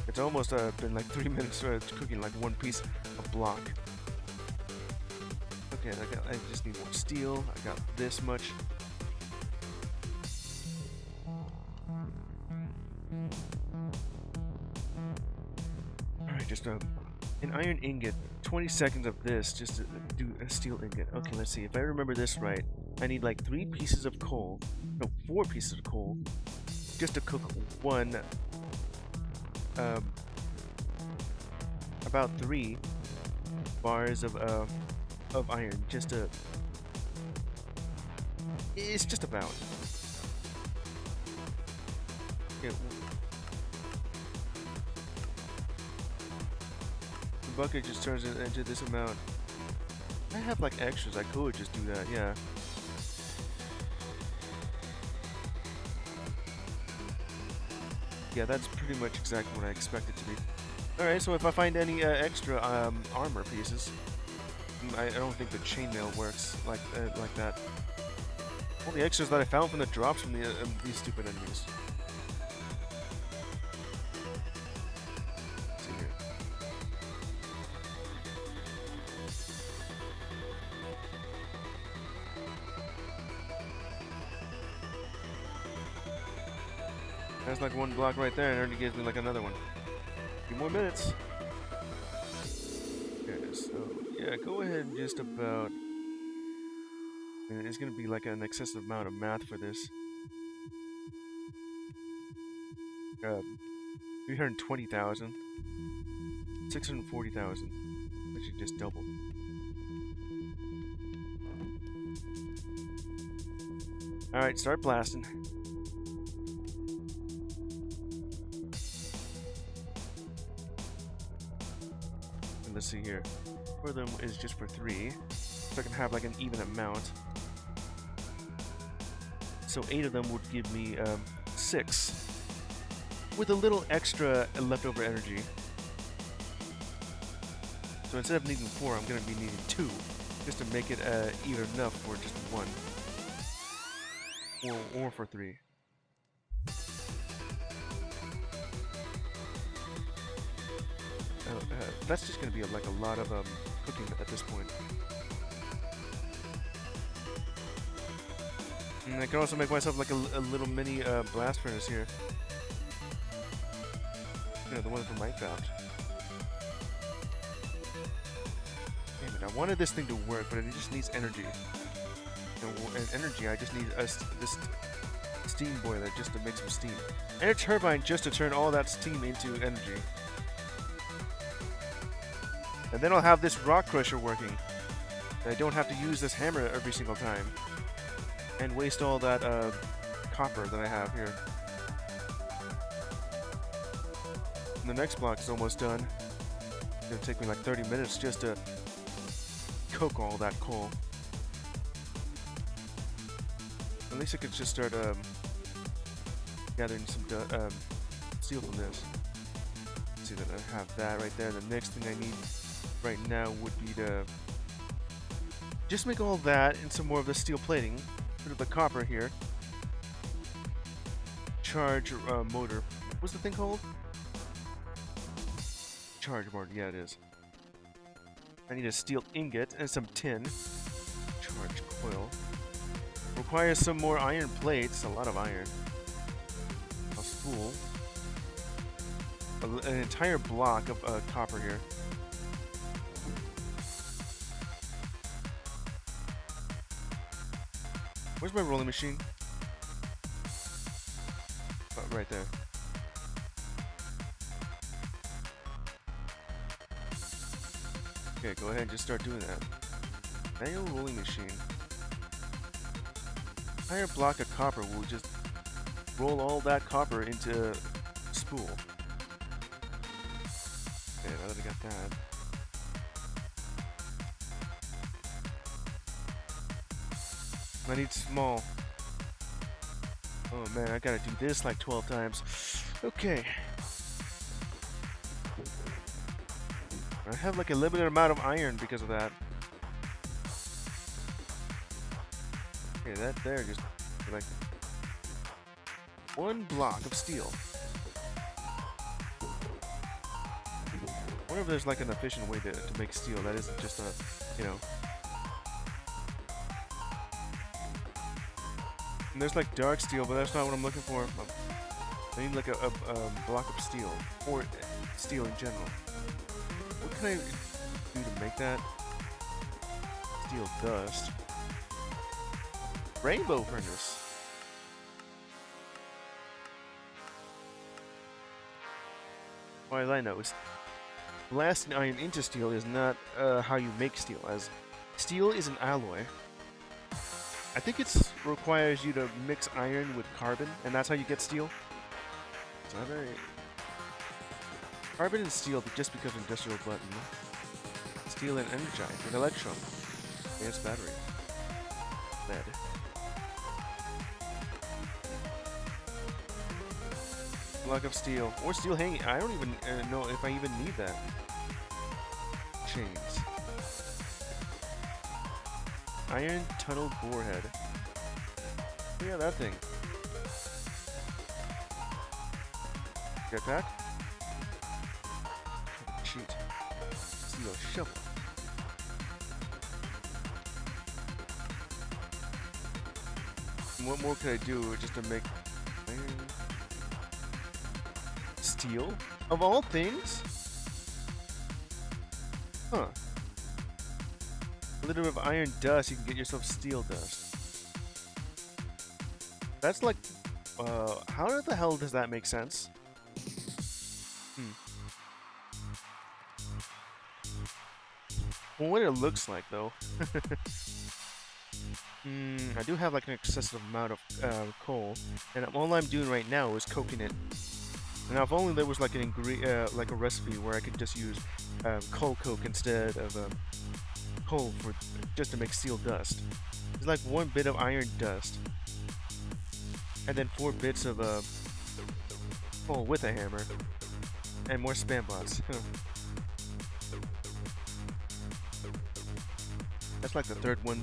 It's almost been like 3 minutes cooking like one piece of block. Okay, I just need more steel. I got this much. Alright, just an iron ingot. 20 seconds of this just to do a steel ingot. Okay, let's see. If I remember this right, I need like 3 pieces of coal. No, 4 pieces of coal. Just to cook one. About 3 bars of iron. Just to. It's just about. Okay. The bucket just turns it into this amount. I have like extras. I could just do that. Yeah. Yeah, that's pretty much exactly what I expect it to be. Alright, so if I find any extra armor pieces, I don't think the chainmail works like that. All the extras that I found from the drops from these stupid enemies. Let's see here. That's like 1 block right there, and it already gives me like another one. A few more minutes. Okay, so yeah, go ahead and just about. I mean, it's gonna be like an excessive amount of math for this. 320,000, 640,000. That should just double. All right, start blasting. Let's see here. 4 of them is just for 3, so I can have like an even amount. So 8 of them would give me 6, with a little extra leftover energy. So instead of needing 4, I'm going to be needing 2, just to make it even enough for just 1, or for 3. That's just going to be like a lot of cooking at this point. And I can also make myself like a little mini blast furnace here. You know, the one from Minecraft. Damn it, I wanted this thing to work, but it just needs energy. And energy, I just need this steam boiler just to make some steam, and a turbine just to turn all that steam into energy. And then I'll have this rock crusher working. I don't have to use this hammer every single time and waste all that copper that I have here. And the next block is almost done. It's gonna take me like 30 minutes just to coke all that coal. At least I could just start gathering some steel from this. Let's see that I have that right there. The next thing I need right now would be to just make all that and some more of the steel plating. Bit of the copper here. Charge motor. What's the thing called? Charge motor. Yeah, it is. I need a steel ingot and some tin. Charge coil. Requires some more iron plates. A lot of iron. A spool. An entire block of copper here. Where's my rolling machine? Oh, right there. Okay, go ahead and just start doing that. Manual rolling machine. Entire block of copper will just roll all that copper into a spool. Okay, now that I got that. I need small. Oh man, I gotta do this like 12 times. Okay. I have like a limited amount of iron because of that. Okay, that there just like one block of steel. I wonder if there's like an efficient way to make steel that isn't just a, you know. And there's like dark steel, but that's not what I'm looking for. I need like a block of steel, or steel in general. What can I do to make that? Steel dust. Rainbow furnace. Well, as I know, blasting iron into steel is not how you make steel, as steel is an alloy. I think it requires you to mix iron with carbon, and that's how you get steel. It's not very... Carbon and steel just becomes industrial button. Steel and energize with electron. Advanced battery. Lead. Block of steel. Or steel hanging. I don't even know if I even need that. Chains. Iron tunnel borehead. Oh yeah, that thing. Jetpack. Cheat. Steel shovel. And what more could I do just to make iron? Steel? Of all things? Huh. A little bit of iron dust, you can get yourself steel dust. That's like, how the hell does that make sense? Well, what it looks like, though. I do have like an excessive amount of coal, and all I'm doing right now is coking it. Now, if only there was like an like a recipe where I could just use coal coke instead of coal for just to make steel dust. It's like 1 bit of iron dust, and then 4 bits of coal with a hammer, and more spam bots. That's like the third one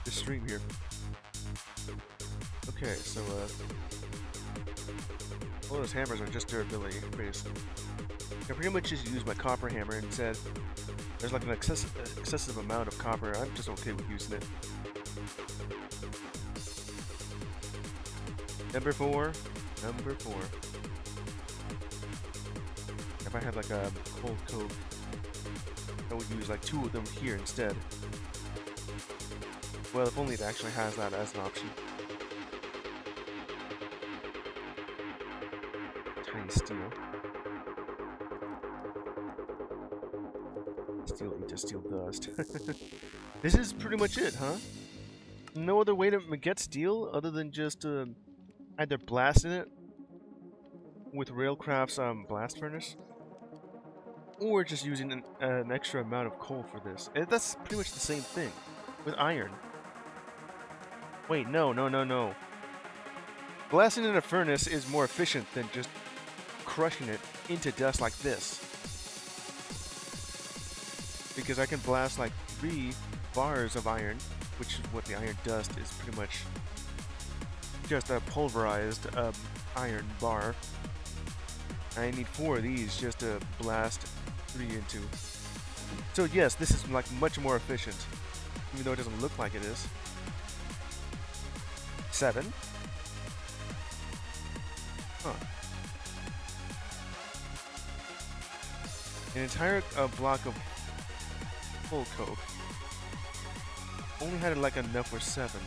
this stream here. Okay, so all those hammers are just durability based. I pretty much just use my copper hammer instead. There's like an excessive amount of copper. I'm just okay with using it. Number 4. If I had like a cold coke, I would use like 2 of them here instead. Well, if only it actually has that as an option. tiny steel. Steel into steel dust. This is pretty much it, huh? No other way to get steel other than just either blasting it with Railcraft's blast furnace, or just using an extra amount of coal for this. That's pretty much the same thing with iron. Wait, no, no, no, no. Blasting in a furnace is more efficient than just crushing it into dust like this. Because I can blast like 3 bars of iron, which is what the iron dust is pretty much just a pulverized iron bar. I need 4 of these just to blast 3 into. So yes, this is like much more efficient, even though it doesn't look like it is. 7. Huh. An entire block of full coke. Only had like enough for 7.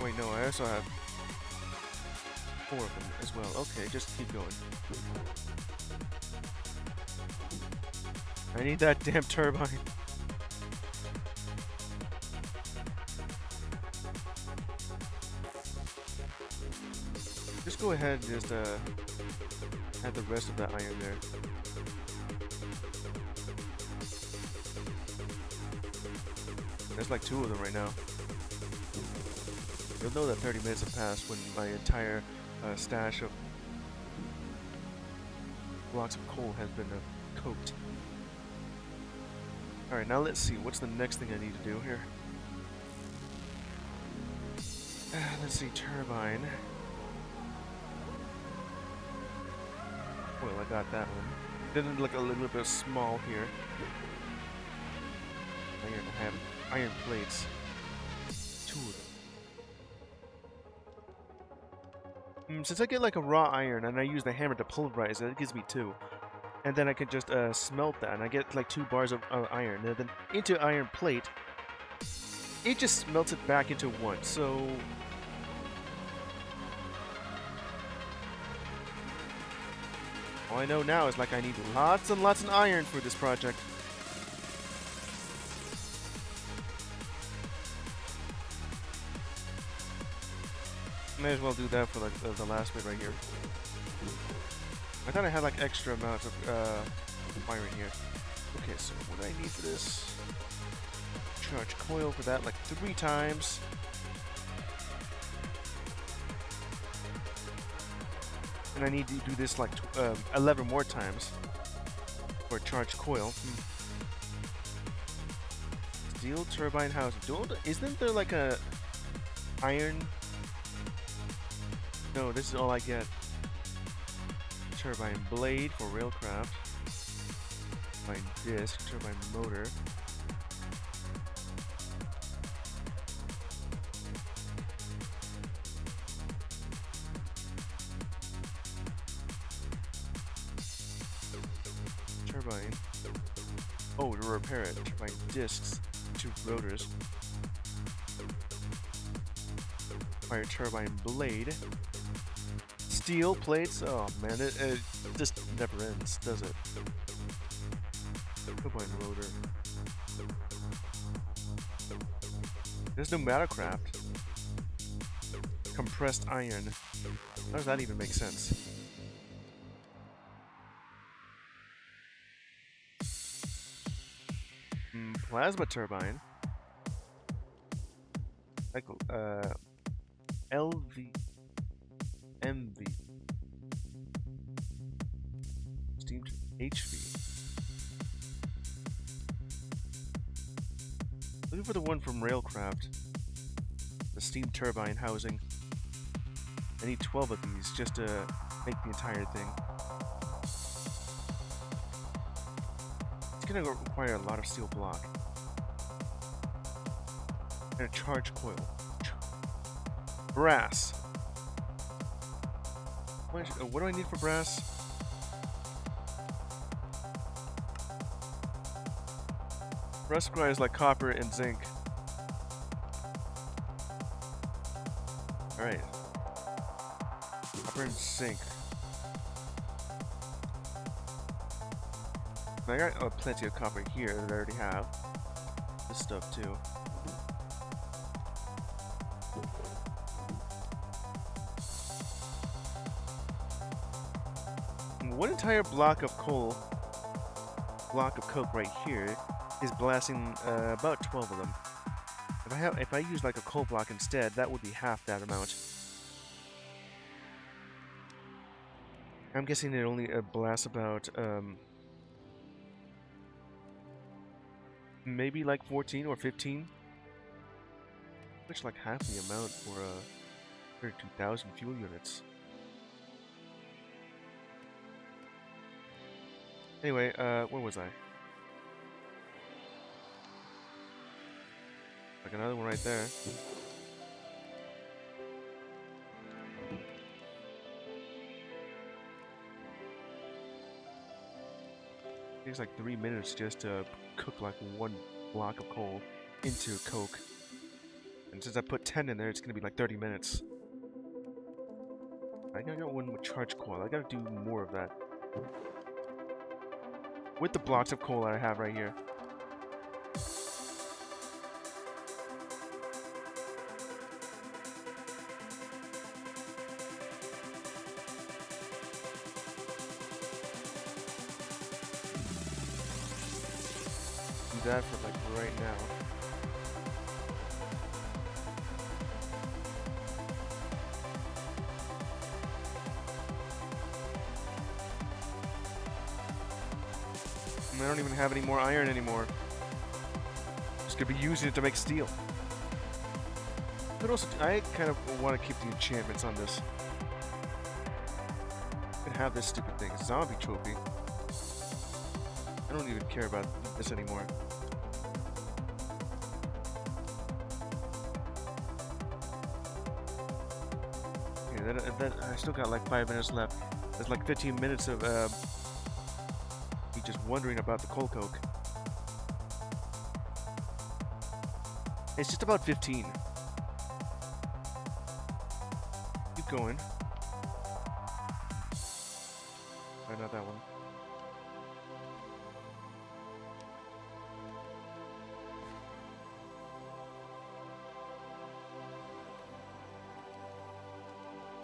Wait, no, I also have 4 of them as well. Okay, just keep going. I need that damn turbine. Just go ahead and just add the rest of that iron there. There's like 2 of them right now. You'll know that 30 minutes have passed when my entire stash of blocks of coal has been coked. Alright, now let's see. What's the next thing I need to do here? Let's see. Turbine. Well, I got that one. Didn't look a little bit small here. I have iron plates. 2 of them. Since I get like a raw iron and I use the hammer to pulverize it, it gives me 2. And then I can just smelt that and I get like 2 bars of iron. And then into iron plate, it just smelts it back into 1. So all I know now is like I need lots and lots of iron for this project. May as well do that for like the last bit right here. I thought I had like extra amounts of iron here. Okay, so what do I need for this? Charge coil for that like 3 times. And I need to do this like 11 more times for a charged coil. Steel turbine housing. Isn't there like a iron? No, this is all I get. Turbine blade for Railcraft. Turbine disc, turbine motor. Turbine. Oh, to repair it. Turbine discs, 2 rotors. Fire turbine blade. Steel plates. Oh man, it just never ends, does it? Turbine rotor. There's pneumaticraft. Compressed iron. How does that even make sense? Plasma turbine. Like LV. MV. Steam HV. Looking for the one from Railcraft. The steam turbine housing. I need 12 of these just to make the entire thing. It's gonna require a lot of steel block. And a charge coil. Brass. What do I need for brass? Brass requires like copper and zinc. Alright. Copper and zinc. I got plenty of copper here that I already have. This stuff too. One entire block of coke right here is blasting about 12 of them. If I use like a coal block instead, that would be half that amount. I'm guessing it only blasts about maybe like 14 or 15, which like half the amount for 32,000 fuel units. Anyway, where was I? Like another one right there. It takes like 3 minutes just to cook like one block of coal into coke. And since I put 10 in there, it's gonna be like 30 minutes. I got one with charge coil. I gotta do more of that. With the blocks of coal that I have right here. Do that for like right now. I don't even have any more iron anymore. Just gonna be using it to make steel. But also, I kind of want to keep the enchantments on this. I can have this stupid thing, zombie trophy. I don't even care about this anymore. Okay, then I still got like 5 minutes left. There's like 15 minutes of me just wondering about the coal coke. It's just about 15. Keep going. Why not that one?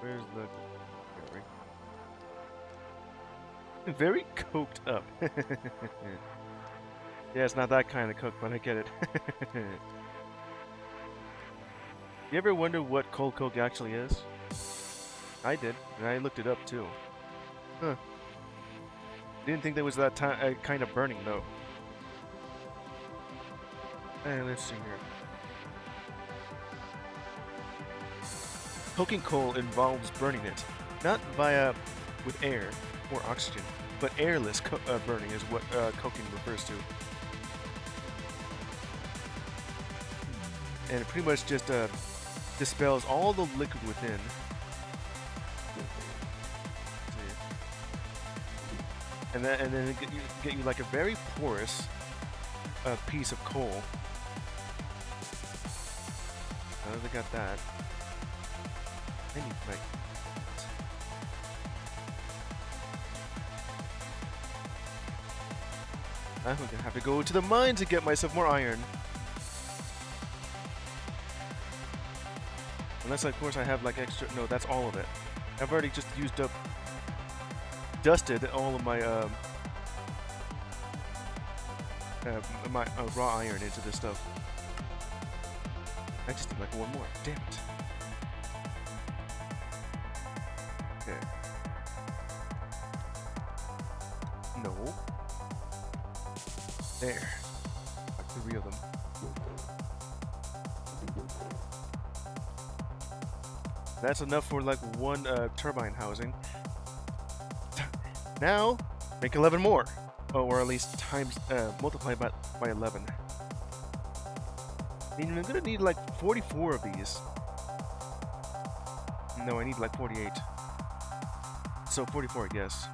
Where's the... Very coked up. Yeah, it's not that kind of coke, but I get it. You ever wonder what coal coke actually is? I did, and I looked it up too. Huh. Didn't think there was that kind of burning though. Let's see here. Coking coal involves burning it, not with air or oxygen, but airless burning is what coking refers to. And it pretty much just dispels all the liquid within. And then get you like a very porous piece of coal. Now that I got that, I need like... I'm gonna have to go to the mine to get myself more iron. Unless, of course, I have like extra. No, that's all of it. I've already just dusted all of my raw iron into this stuff. I just need like one more. Damn it. Okay. No. There. Like 3 of them. That's enough for like one turbine housing. Now, make 11 more. Oh, or at least multiply by 11. I mean, I'm gonna need like 44 of these. No, I need like 48. So 44, I guess.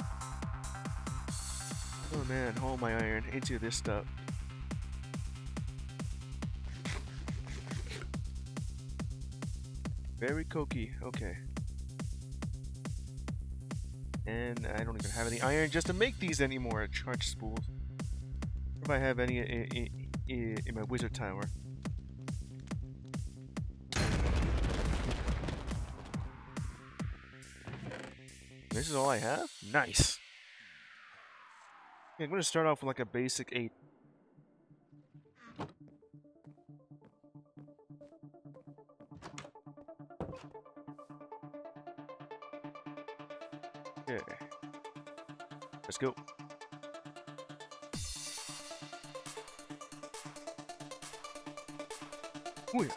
Oh man, all my iron into this stuff. Very cokey, okay. And I don't even have any iron just to make these anymore. Charge spools. If I have any in my wizard tower. This is all I have? Nice. Yeah, I'm gonna start off with like a basic 8. Okay. Let's go. Oh yeah.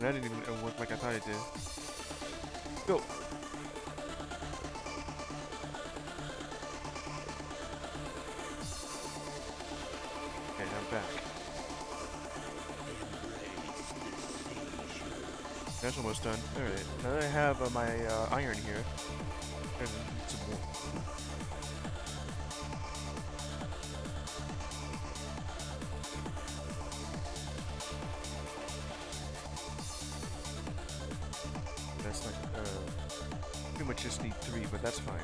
That didn't even work like I thought it did. Go. Okay, now I'm back. That's almost done. Alright, now that I have my iron here, and some more. That's like, pretty much just need 3, but that's fine.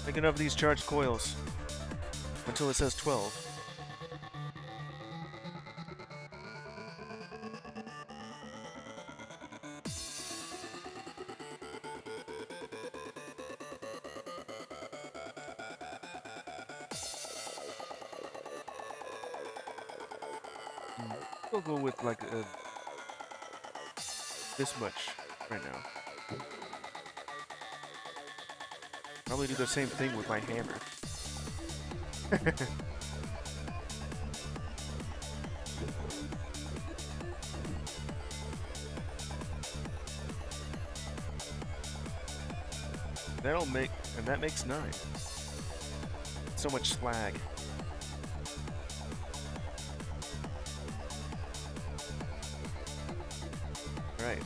Make enough of these charged coils until it says 12. We'll go with like this much right now. Probably do the same thing with my hammer. That'll make, and that makes 9. So much slag. Right.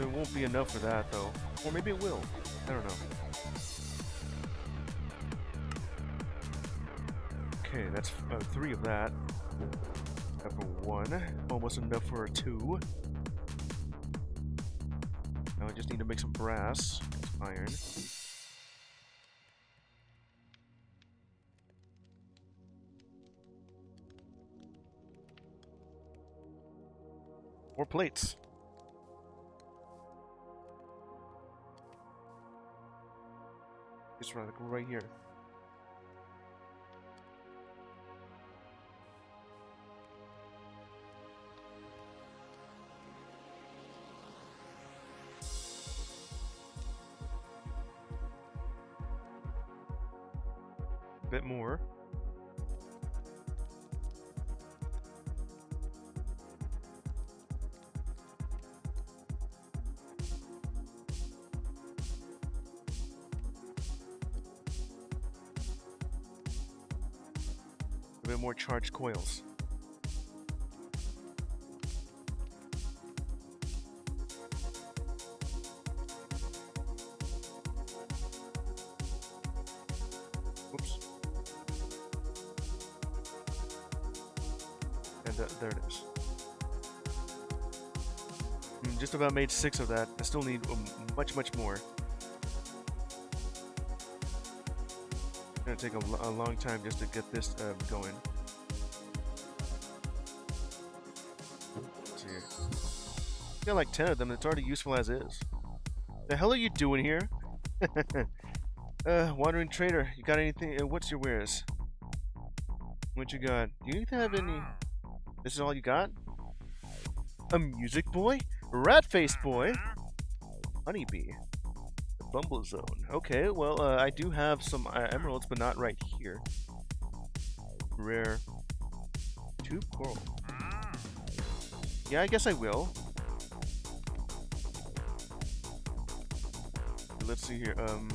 It won't be enough for that though. Or maybe it will. I don't know. Okay, that's 3 of that. Enough for 1. Almost enough for a 2. Now I just need to make some brass. Iron. More plates. Just right here. A bit more. A bit more charged coils. Whoops. And there it is. Just about made 6 of that. I still need much more. It's gonna take a long time just to get this going. Let's see here. Got like 10 of them. It's already useful as is. The hell are you doing here? Wandering trader. You got anything? What's your wares? What you got? Do you have any? This is all you got? A music boy? Rat-faced boy? Honeybee. The Bumble Zone. Okay, well, I do have some emeralds, but not right here. Rare. Tube coral. Yeah, I guess I will. Let's see here. I'm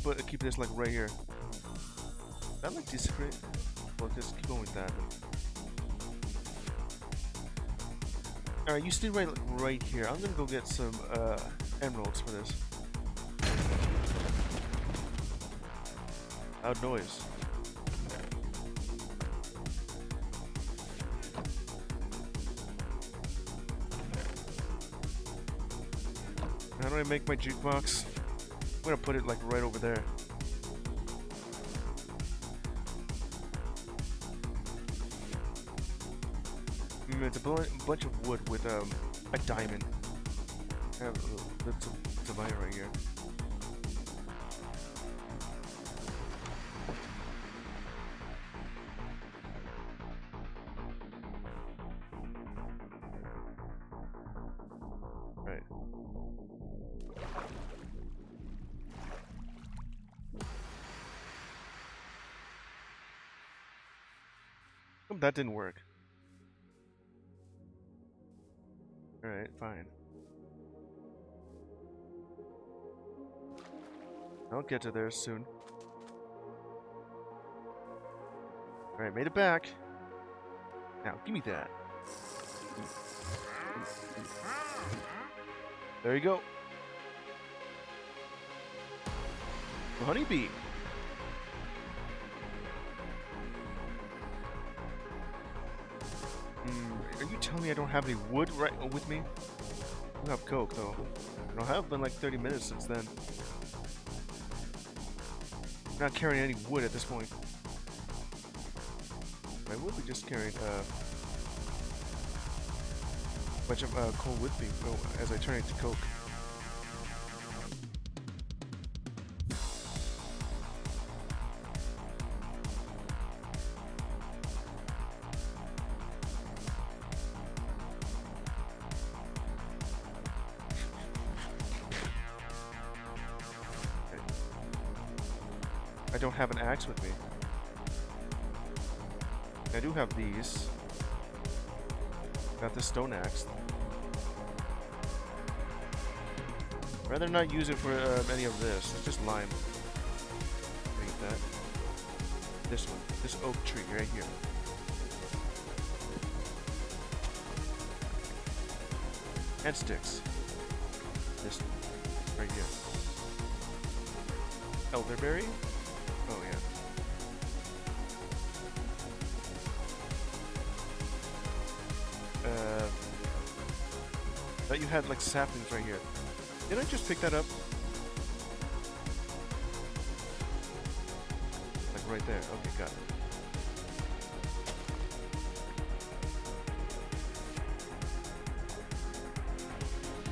gonna keep this like right here. I like this great. Well, just keep going with that. Alright, you stay right here. I'm gonna go get some emeralds for this. Loud noise. How do I make my jukebox? I'm gonna put it like right over there. It's a bunch of wood with a diamond. I have a mine right here. Right. Oh, that didn't work. Alright, fine. I'll get to there soon. Alright, made it back. Now, give me that. There you go. The honeybee. Are you telling me I don't have any wood right with me? I don't have coke, though. I don't have been like 30 minutes since then. I'm not carrying any wood at this point. I will be just carrying a bunch of coal with me as I turn it to coke. I don't have an axe with me. I do have these. Got the stone axe. Rather not use it for any of this. It's just lime. Make that. This one. This oak tree right here. And sticks. This one. Right here. Elderberry? Oh yeah. Thought you had like saplings right here. Did I just pick that up? Like right there. Okay, got it.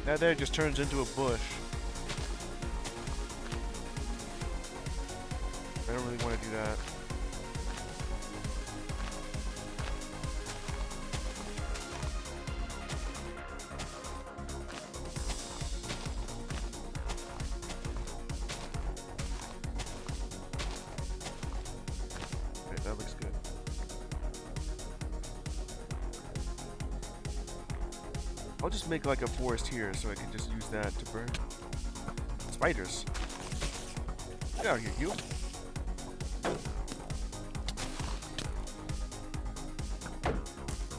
That there just turns into a bush. I don't really want to do that. Okay, that looks good. I'll just make like a forest here so I can just use that to burn. Spiders. Get out of here, you.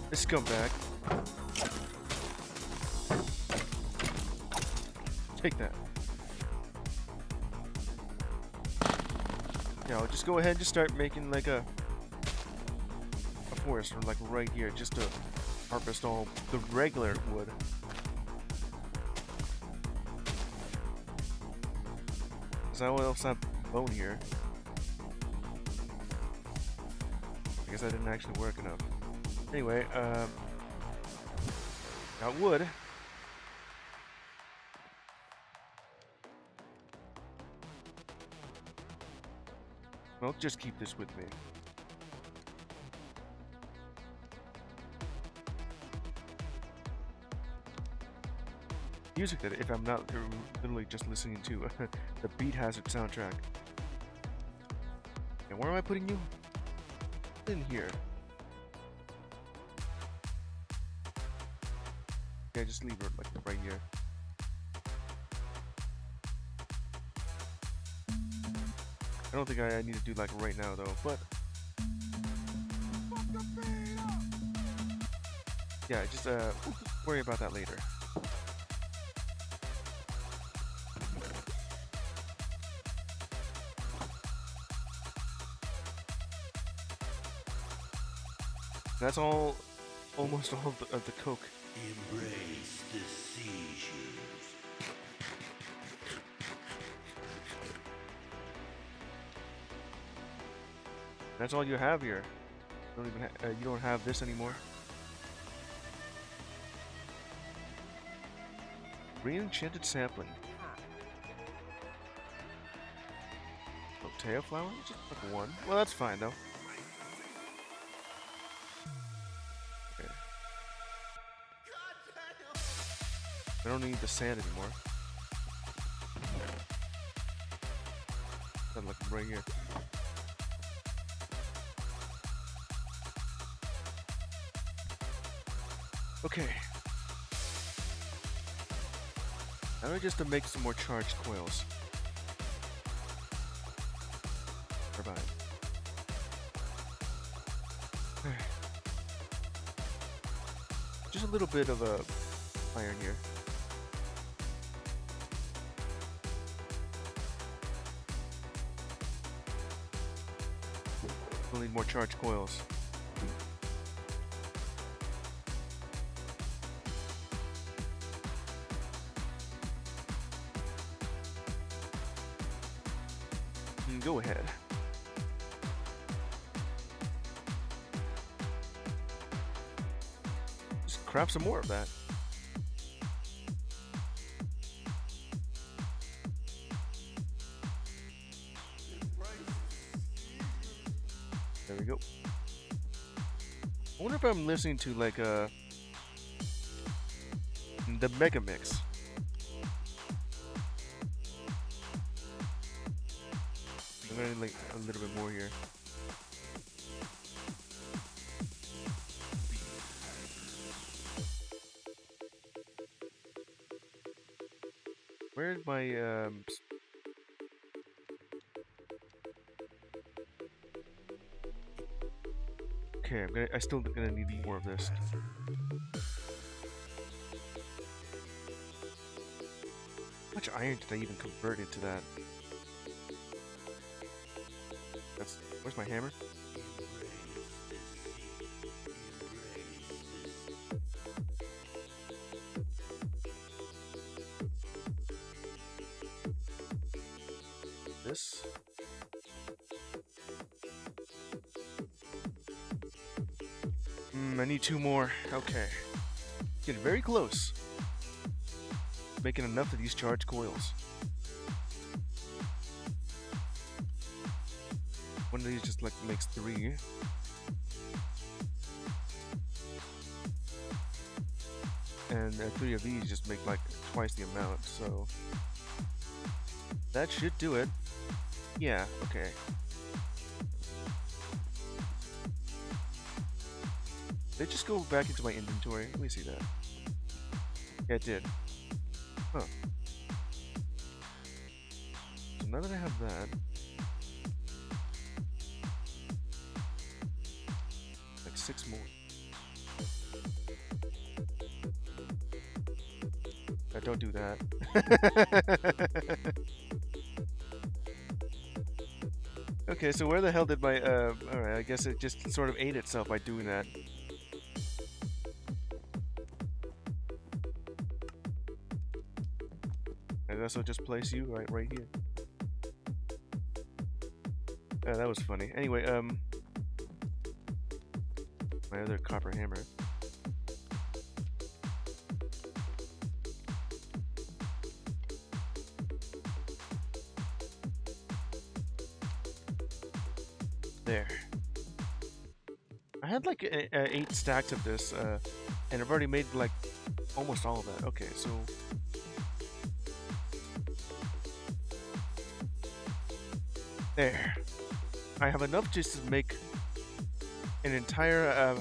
This scumbag. Take that. Yeah, I'll just go ahead and just start making like a forest from like right here just to harvest all the regular wood. Because I will also have bone here. I guess I didn't actually work enough. Anyway, got wood. I'll just keep this with me. Music that if I'm not literally just listening to the Beat Hazard soundtrack. And where am I putting you? In here. Yeah, just leave it like right here. I don't think I need to do like right now though, but yeah, just worry about that later. That's all, almost all of the coke. Embrace the seizures. That's all you have here. You don't have this anymore. Green enchanted sapling. Potato flower? Just like one. Well, that's fine though. Okay. I don't need the sand anymore. Sounds like I'm right here. Okay. Now just to make some more charged coils. Turbine. Just a little bit of a iron here. We'll need more charged coils. Go ahead. Just craft some more of that. There we go. I wonder if I'm listening to like the Mega Mix. I'm gonna need like a little bit more here. Where's my okay, I still gonna need more of this. How much iron did I even convert into that? Where's my hammer? This. I need 2 more. Okay. Getting very close. Making enough of these charged coils. One of these just like makes 3. And 3 of these just make like twice the amount, so that should do it. Yeah, okay. Did it just go back into my inventory? Let me see that. Yeah, it did. Huh. So now that I have that, like 6 more. Don't do that. Okay, so where the hell did my alright, I guess it just sort of ate itself by doing that. I guess I'll just place you right here. That was funny. Anyway, my other copper hammer. There. I had like 8 stacks of this, and I've already made like almost all of that. Okay, so there. I have enough just to make an entire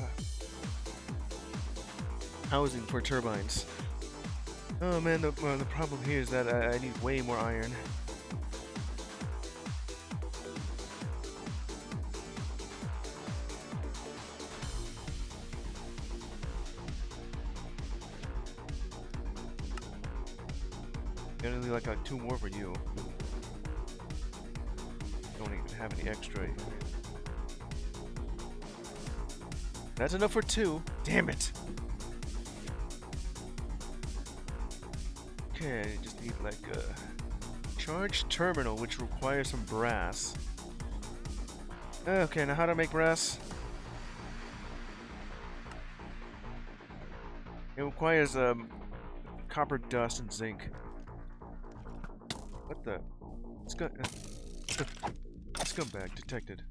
housing for turbines. Oh man, the problem here is that I need way more iron. Gonna need like 2 more for you. Don't even have any extra. That's enough for 2. Damn it. Okay, I just need like a charge terminal, which requires some brass. Okay, now how to make brass? It requires copper dust and zinc. What the? Scumbag detected.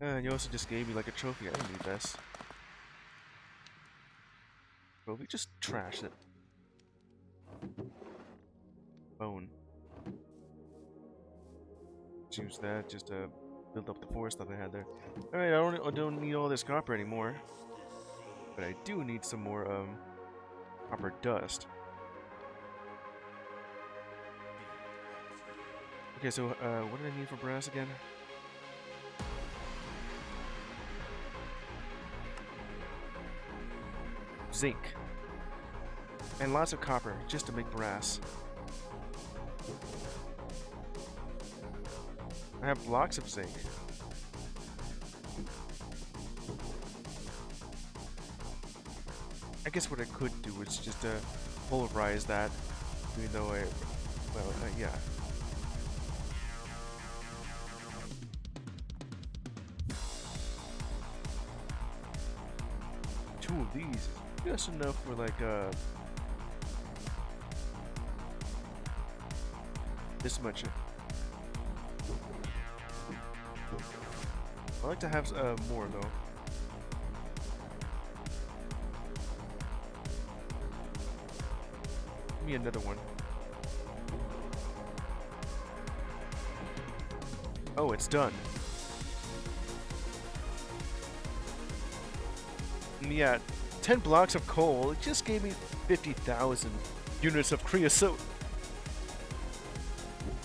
And you also just gave me like a trophy. I don't need this. Trophy, just trash it. Bone. Use that just to build up the forest that I had there. Alright, I don't need all this copper anymore. But I do need some more copper dust. Okay, so what do I need for brass again? Zinc. And lots of copper, just to make brass. I have blocks of zinc. I guess what I could do is just polarize that, even though yeah. Two of these, just enough for like this much. I like to have more though. Give me another one. Oh, it's done. And yeah, 10 blocks of coal. It just gave me 50,000 units of creosote.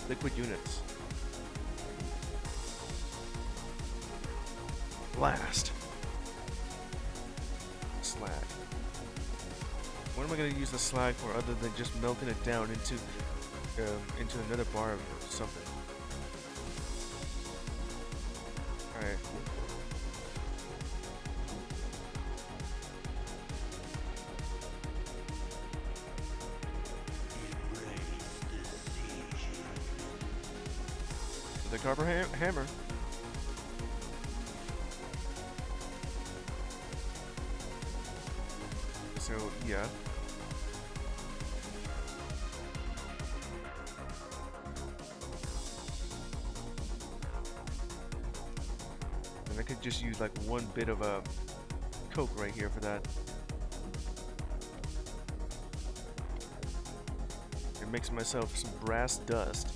Liquid units. Blast. Slag. What am I going to use the slag for other than just melting it down into another bar or something? Alright. The copper hammer. So, yeah. And I could just use like one bit of a coke right here for that. And mix myself some brass dust.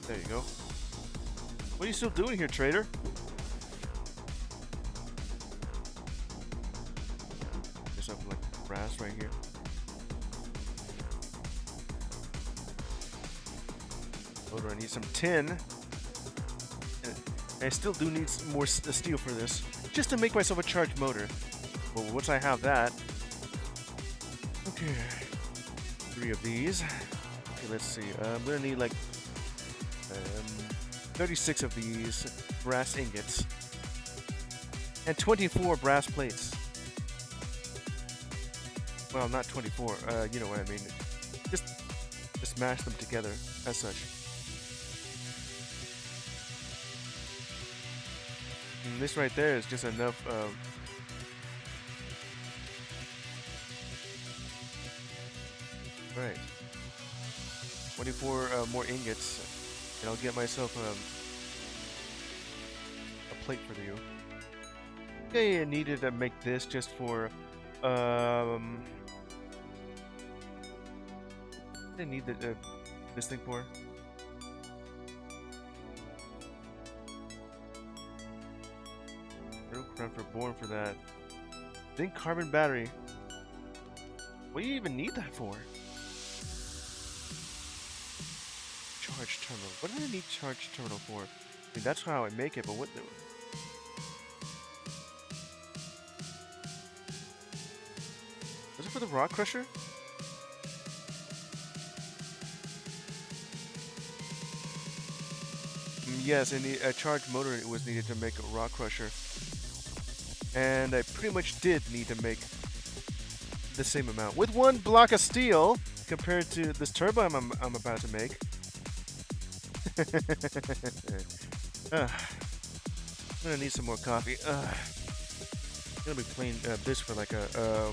There you go. What are you still doing here, trader? There's something like brass right here. Oh, do I need some tin? And I still do need some more steel for this, just to make myself a charged motor. Well, once I have that, okay, 3 of these. Okay, let's see. I'm gonna need like 36 of these brass ingots and 24 brass plates. Well, not 24. You know what I mean. Just smash them together as such. And this right there is just enough. Right. 24 more ingots. And I'll get myself a plate for you. Okay, I needed to make this just for I didn't need this thing for. No crap for born for that. Zinc carbon battery. What do you even need that for? Charge terminal. What do I need charge terminal for? I mean, that's how I make it, but what the... for the rock crusher? Yes, and a charged motor was needed to make a rock crusher. And I pretty much did need to make the same amount. With one block of steel, compared to this turbine I'm about to make. I'm gonna need some more coffee. I'm gonna be playing this for like a,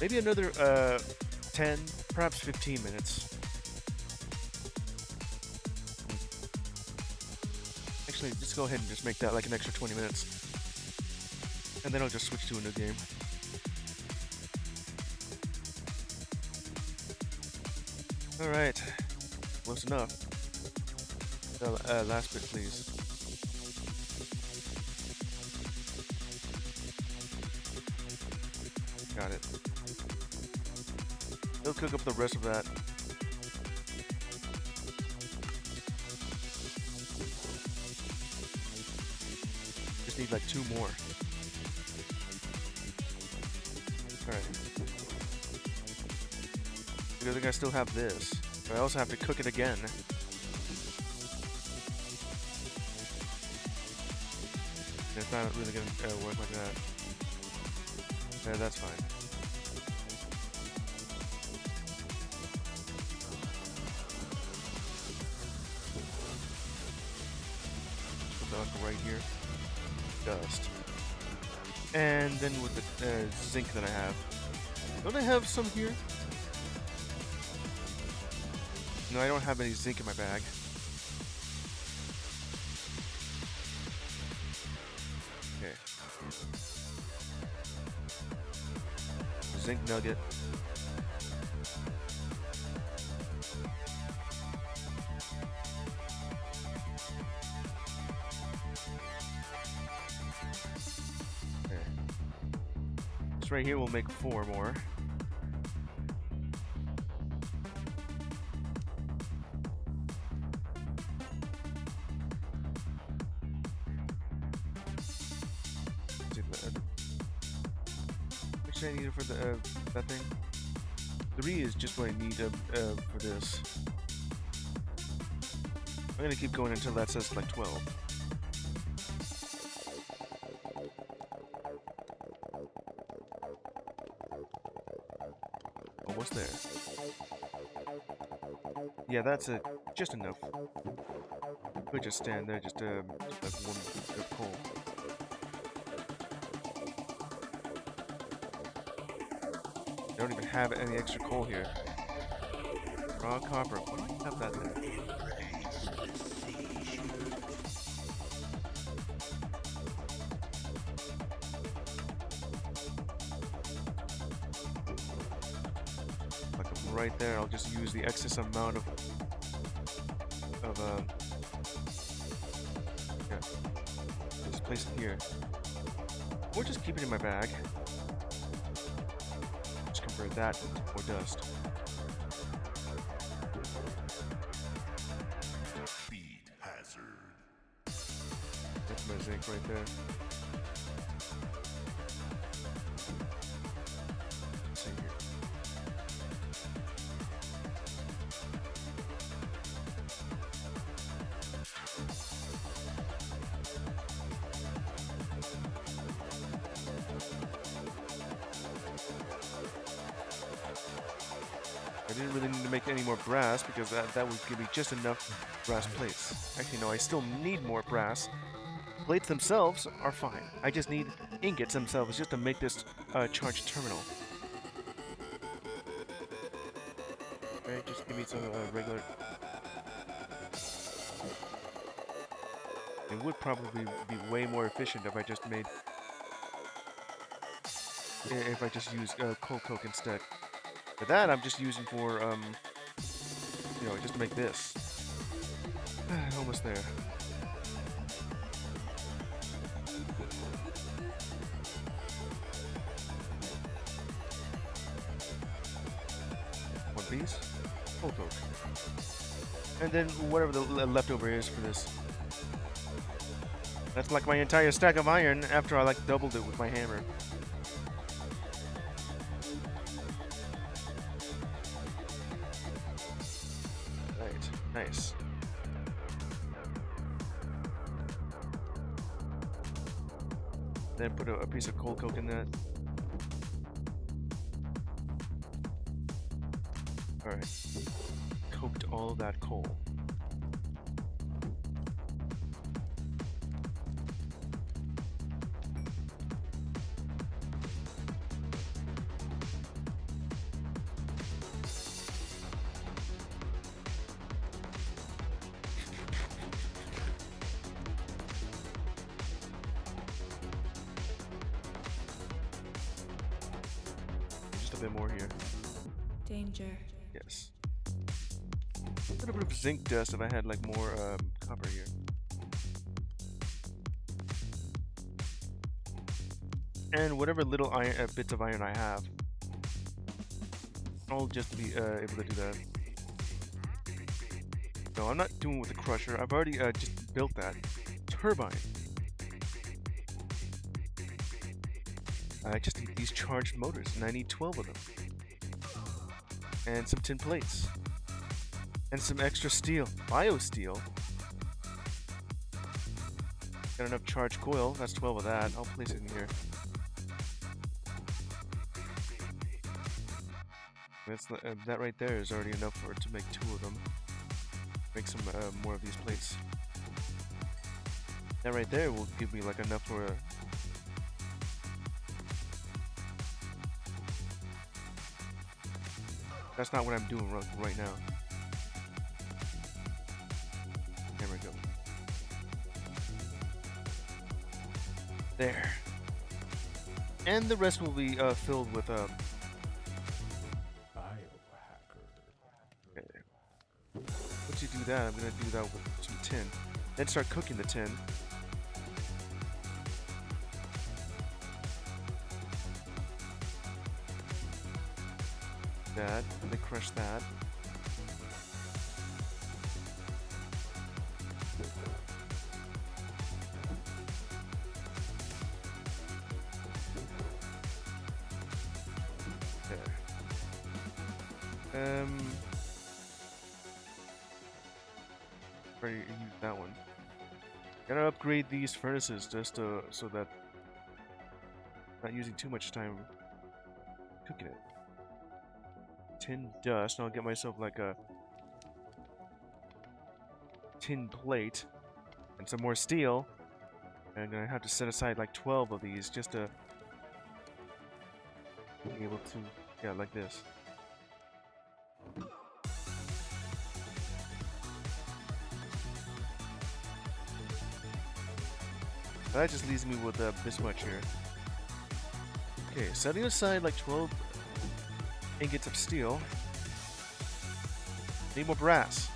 maybe another 10, perhaps 15 minutes. Actually, just go ahead and just make that like an extra 20 minutes. And then I'll just switch to a new game. Alright. Close enough. Last bit, please. Got it. They'll cook up the rest of that. Just need like 2 more. Alright. Because I think I still have this. But I also have to cook it again. It's not really gonna work like that. Yeah, that's fine. Put that right here. Dust. And then with the zinc that I have. Don't I have some here? No, I don't have any zinc in my bag. Okay. Zinc nugget. Okay. This right here will make 4 more. I need it for the that thing. 3 is just what I need for this. I'm gonna keep going until that says like 12. Almost there. Yeah, that's just enough. Could just stand there, just like one coal. I don't even have any extra coal here. Raw copper. Why do I have that there? Like right there, I'll just use the excess amount of yeah. Just place it here. Or just keep it in my bag. Convert that into more dust. Speed hazard. That's my zinc right there. Let's see here. I didn't really need to make any more brass because that would give me just enough brass plates. Actually, no, I still need more brass. Plates themselves are fine. I just need ingots themselves just to make this charged terminal. Okay, just give me some regular... It would probably be way more efficient if I just made... If I just used coal coke instead. But that I'm just using for, you know, just to make this. Almost there. One piece. Coal coke. And then whatever the leftover is for this. That's like my entire stack of iron after I like doubled it with my hammer. Nice. Then put a piece of coal coke in that. Alright. Coked all of that coal. Just a bit more here. Danger. Yes. A little bit of zinc dust if I had like more copper here. And whatever little iron, bits of iron I have, I'll just be able to do that. No, I'm not doing it with the crusher. I've already just built that turbine. I just need these charged motors, and I need 12 of them. And some tin plates. And some extra steel. Bio steel. Got enough charged coil. That's 12 of that. I'll place it in here. That's, that right there is already enough for it to make 2 of them. Make some more of these plates. That right there will give me like enough for a... That's not what I'm doing right now. There we go. There. And the rest will be filled with Okay. Once you do that, I'm gonna do that with some tin. Then start cooking the tin. That, and then crush that. There. Ready to use that one. Gotta upgrade these furnaces just so that I'm not using too much time cooking it. Tin dust, and I'll get myself like a tin plate and some more steel. And I'm gonna have to set aside like 12 of these just to be able to, yeah, like this. That just leaves me with this much here. Okay, setting aside like 12 ingots of steel. Need more brass.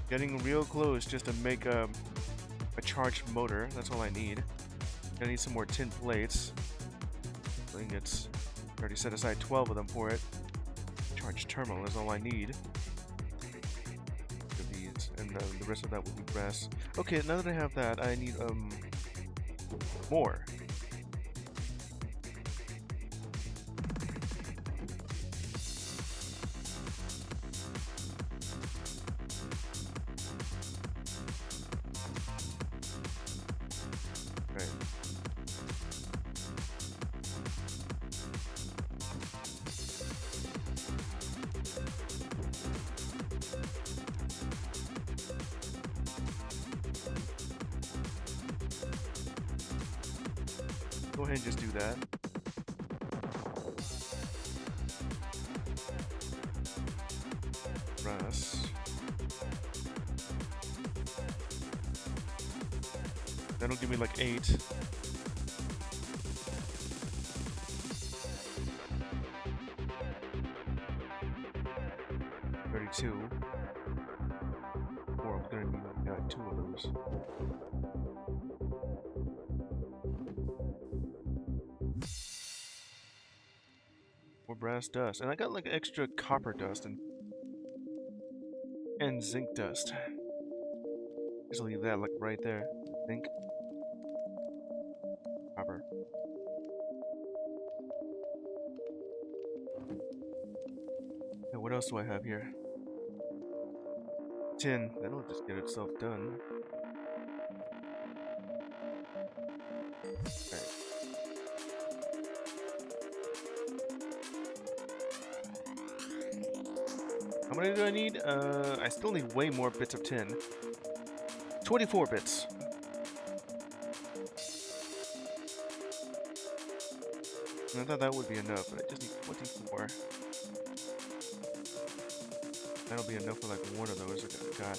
Getting real close just to make a charged motor. That's all I need. I need some more tin plates. Ingots. Already set aside 12 of them for it. Charged terminal is all I need. For these, and the rest of that will be brass. Okay, now that I have that, I need more. Right. Go ahead and just do that. Brass. That'll give me like 8. Two. Or I'm gonna need 2 of those. More brass dust. And I got like extra copper dust and zinc dust. Just leave that like right there. I think. Copper. Okay, what else do I have here? Tin. That'll just get itself done. Alright. How many do I need? I still need way more bits of tin. 24 bits. I thought that would be enough, but I just need 24. That'll be enough for like one of those I got.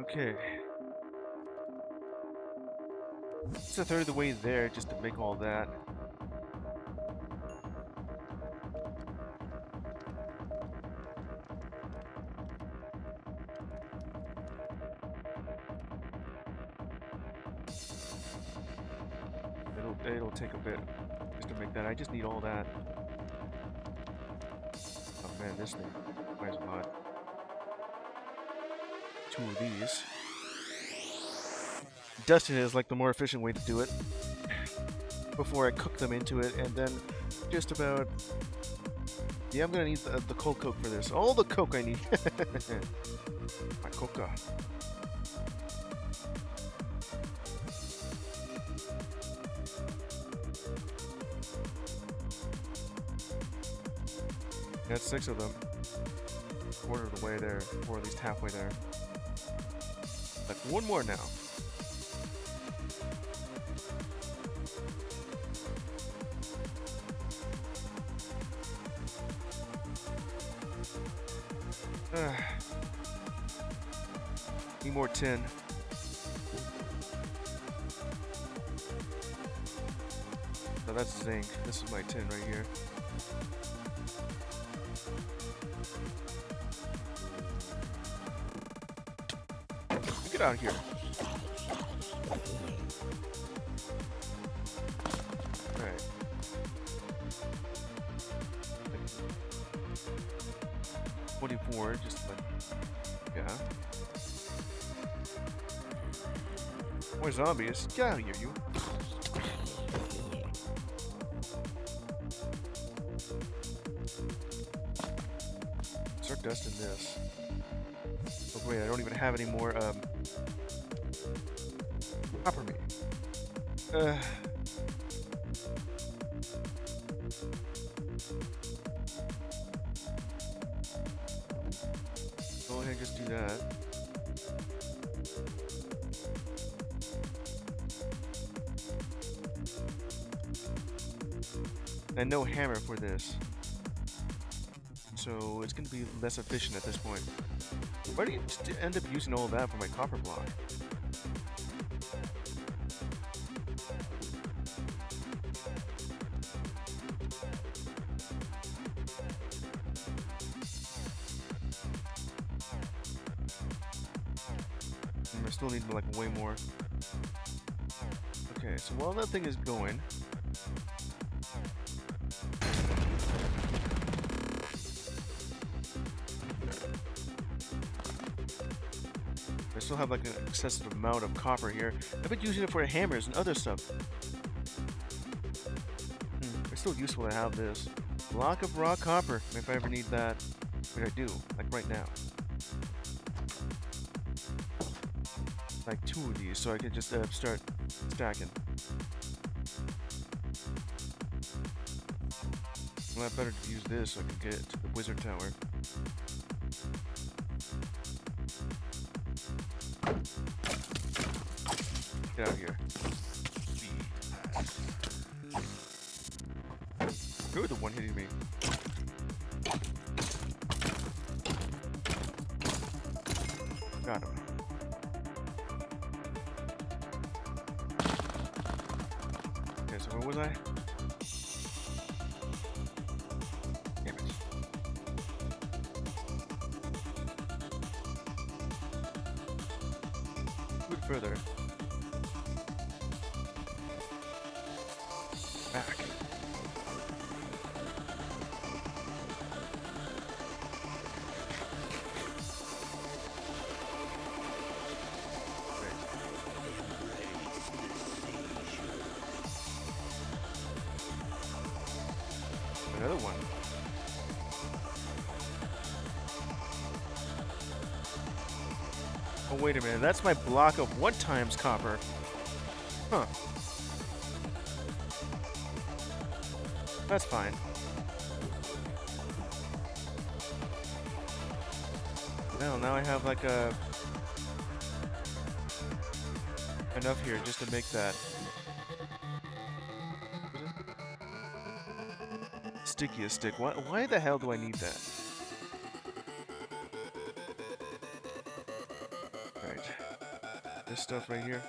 Okay. It's a third of the way there just to make all that. It'll take a bit just to make that. I just need all that. Oh man, this thing requires a lot. 2 of these. Dusting is like the more efficient way to do it. Before I cook them into it, and then just about. Yeah, I'm gonna need the cold coke for this. All the coke I need. My coca. That's 6 of them. Quarter of the way there, or at least halfway there. Like one more now. Need more tin. So that's zinc. This is my tin right here. Get out of here. Alright. 24, just like, yeah. More zombies. Get out of here, you. Start dusting this. Oh wait, I don't even have any more, copper meat. Go ahead and just do that. And no hammer for this. So it's going to be less efficient at this point. Why do you end up using all that for my copper block? I still need like way more. Okay, so while that thing is going, I still have like an excessive amount of copper here. I've been using it for hammers and other stuff. It's still useful to have this. Block of raw copper, if I ever need that. Which I do, like right now. Like 2 of these, so I can just start stacking. A lot better to use this so I can get to the wizard tower. Get out of here. You're the one hitting me. Got him. Okay, so where was I? Damn it. A bit further. back. Another one. Oh, wait a minute. That's my block of 1 times copper. Huh. That's fine. Well, now I have like enough here just to make that stickiest stick. Why the hell do I need that? Right. This stuff right here.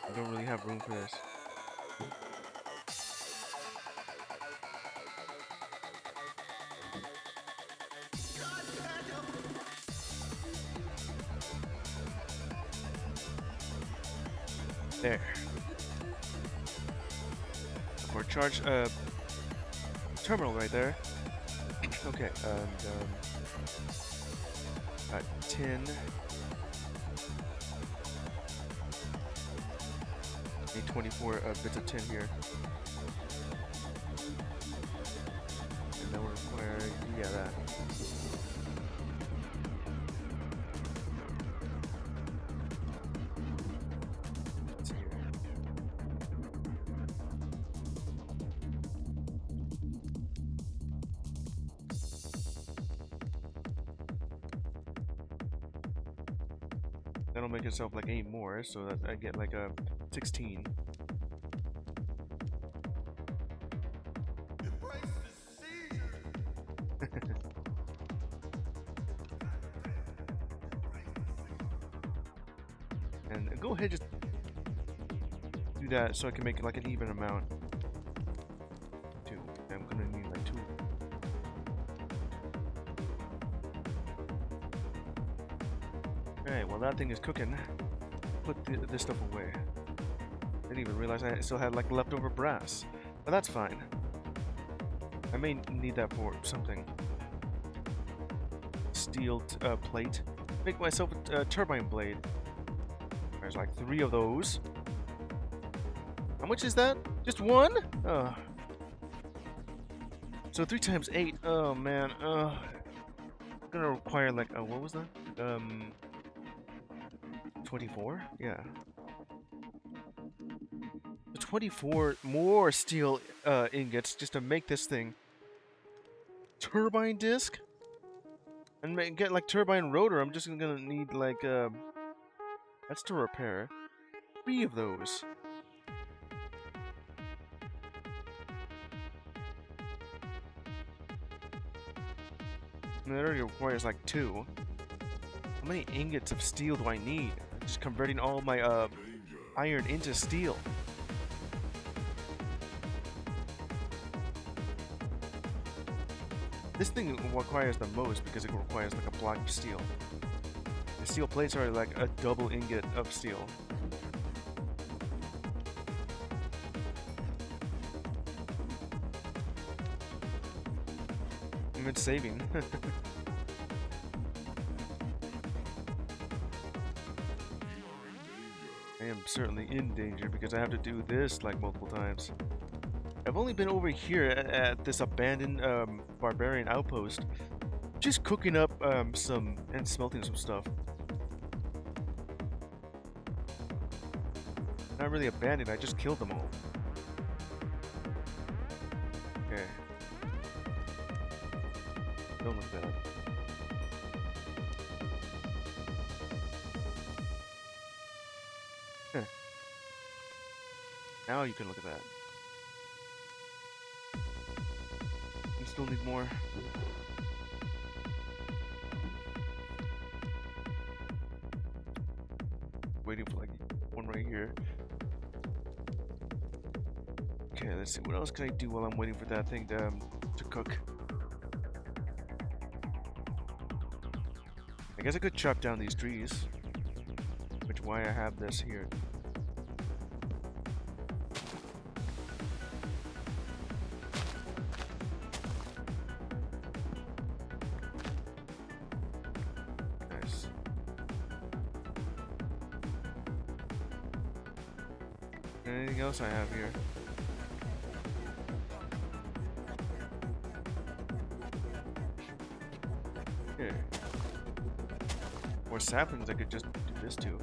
I don't really have room for this. There. For charge terminal right there. Okay, and got 10. Need 24 bits of tin here. And that will require, yeah, that. Let's see here. That'll make itself like 8 more, so that I get like a 16. And go ahead, just do that so I can make it like an even amount. 2. I'm gonna need like 2. Alright, well that thing is cooking. Put this stuff away. Didn't even realize I still had like leftover brass. But that's fine. I may need that for something. Steel plate. Make myself a turbine blade. There's like 3 of those. How much is that? Just 1? Oh. So 3 times 8. Oh man. Gonna require like what was that? 24? Yeah. 24 more steel ingots just to make this thing. Turbine disc? And get like turbine rotor. I'm just gonna need like that's to repair. 3 of those. And that already requires like 2. How many ingots of steel do I need? Just converting all my iron into steel. This thing requires the most because it requires like a block of steel. The steel plates are like a double ingot of steel. I'm saving. I am certainly in danger because I have to do this like multiple times. I've only been over here at this abandoned barbarian outpost, just cooking up some and smelting some stuff. Not really abandoned, I just killed them all. Okay. Don't look bad. Huh. Now you can look at that. You still need more. Waiting for like one right here. Okay, let's see. What else can I do while I'm waiting for that thing to cook? I guess I could chop down these trees, which is why I have this here. Anything else I have here? Here. More saplings I could just do this to.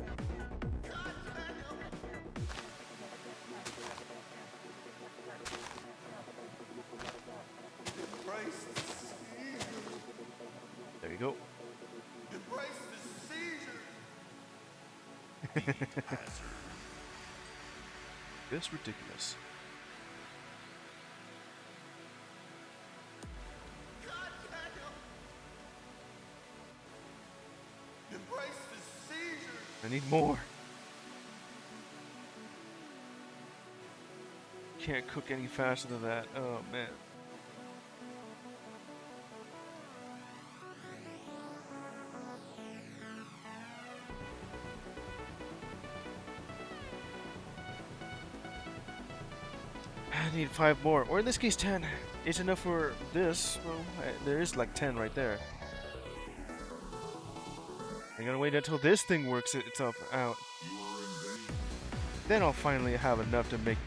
There you go. This ridiculous. I need more. Can't cook any faster than that. Oh man. I need 5 more, or in this case 10. It's enough for this. Well, there is like 10 right there. I gotta wait until this thing works itself out. Then I'll finally have enough to make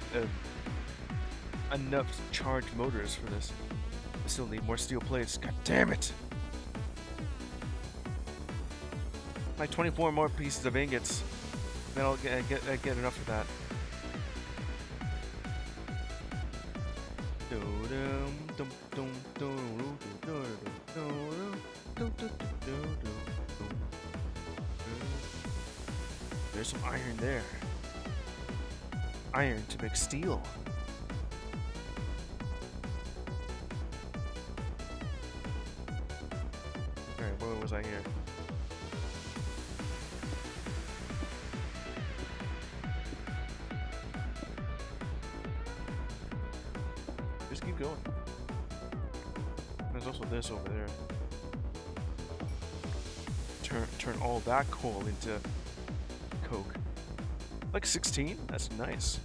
enough charged motors for this. I still need more steel plates. God damn it! Like 24 more pieces of ingots. Then I'll get enough for that. There's some iron there. Iron to make steel. Alright, where was I here? Just keep going. There's also this over there. Turn all that coal into coke. Like 16? That's nice.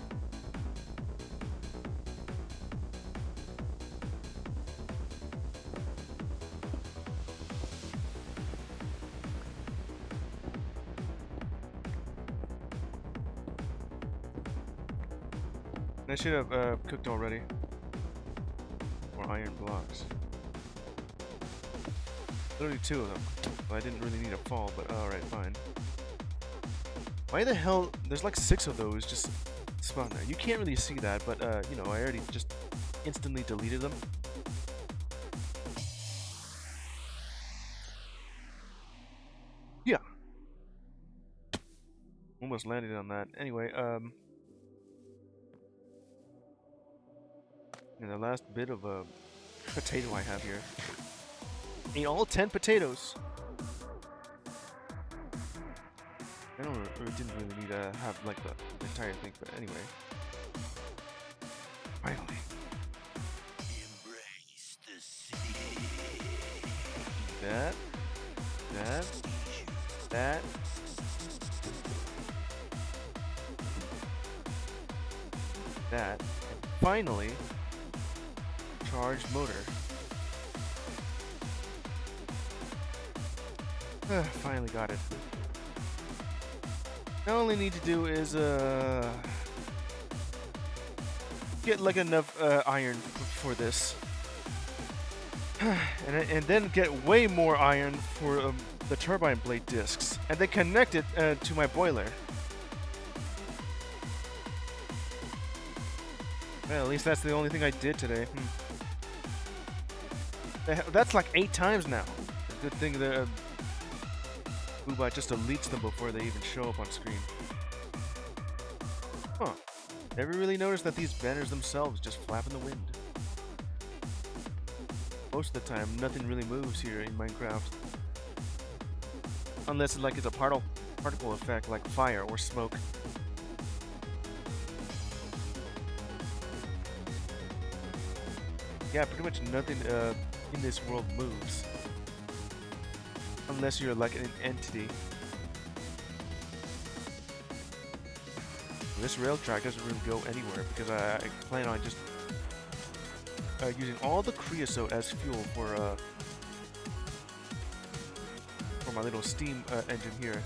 I should have cooked already. More iron blocks. Literally 2 of them. Well, I didn't really need a fall, but alright, fine. Why the hell? There's like 6 of those just spawn there. You can't really see that, but you know, I already just instantly deleted them. Yeah. Almost landed on that. Anyway, and the last bit of a potato I have here. Ate all 10 potatoes. I didn't really need to have like the entire thing, but anyway. Finally. Embrace the sea. That. And finally, charged motor. Finally got it. All I only need to do is get like enough iron for this, and then get way more iron for the turbine blade discs, and then connect it to my boiler. Well, at least that's the only thing I did today. That's like 8 times now. Good thing that waaaay just deletes them before they even show up on screen. Huh. Never really noticed that these banners themselves just flap in the wind. Most of the time, nothing really moves here in Minecraft. Unless it's a particle effect like fire or smoke. Yeah, pretty much nothing in this world moves. Unless you're like an entity. This rail track doesn't really go anywhere because I plan on just using all the creosote as fuel for my little steam engine here.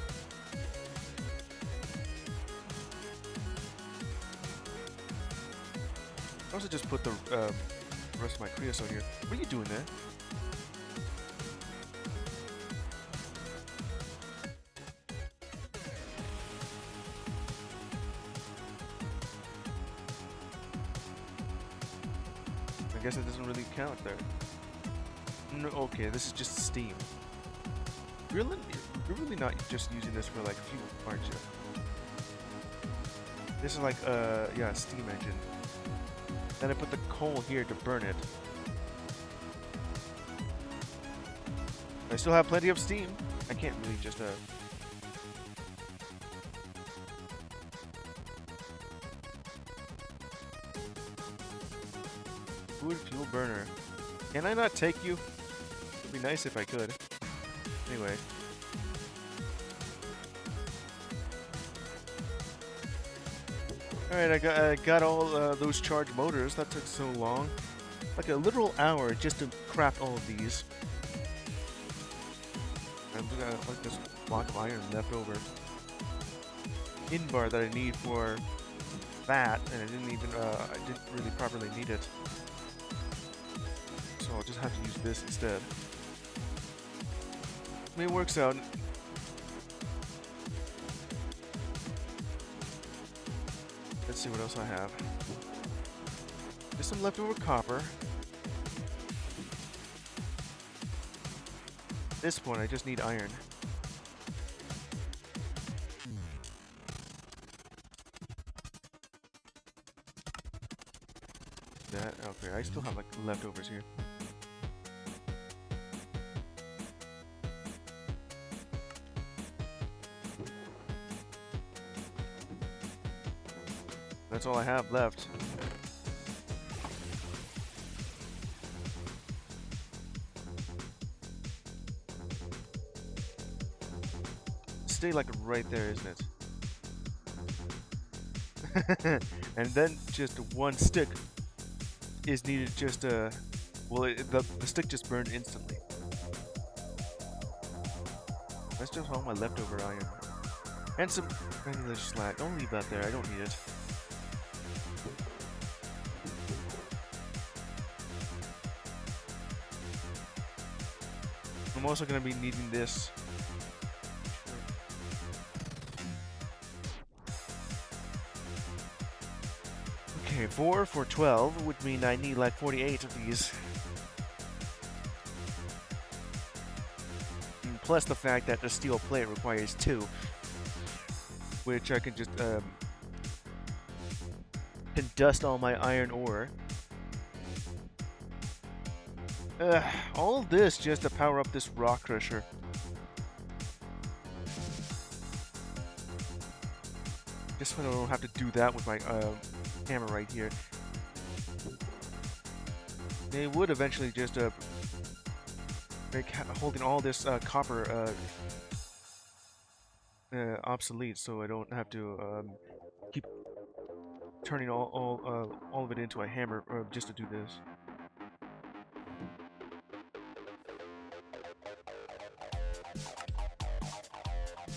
also just put the rest of my creosote here. What are you doing there? I guess it doesn't really count there. No, okay, this is just steam. You're really not just using this for like fuel, aren't you? This is like yeah, steam engine. Then I put the coal here to burn it. I still have plenty of steam. I can't really just Wood fuel burner. Can I not take you? It'd be nice if I could. Anyway. Alright, I got all those charged motors. That took so long. Like a literal hour just to craft all of these. And we got like this block of iron left over. In-bar that I need for that, and I didn't really properly need it. So I'll just have to use this instead. I mean, it works out. Let's see what else I have. There's some leftover copper. At this point, I just need iron. That, okay, I still have like leftovers here. That's all I have left. Stay like right there, isn't it? And then just one stick is needed just well, the stick just burned instantly. That's just all my leftover iron. And some granular slag. Don't leave that there, I don't need it. I'm also going to be needing this. Okay, 4 for 12 would mean I need like 48 of these. And plus the fact that the steel plate requires 2. Which I can just can dust all my iron ore. All this just to power up this rock crusher. Just so I don't have to do that with my hammer right here. They would eventually just make holding all this copper obsolete, so I don't have to keep turning all of it into a hammer just to do this.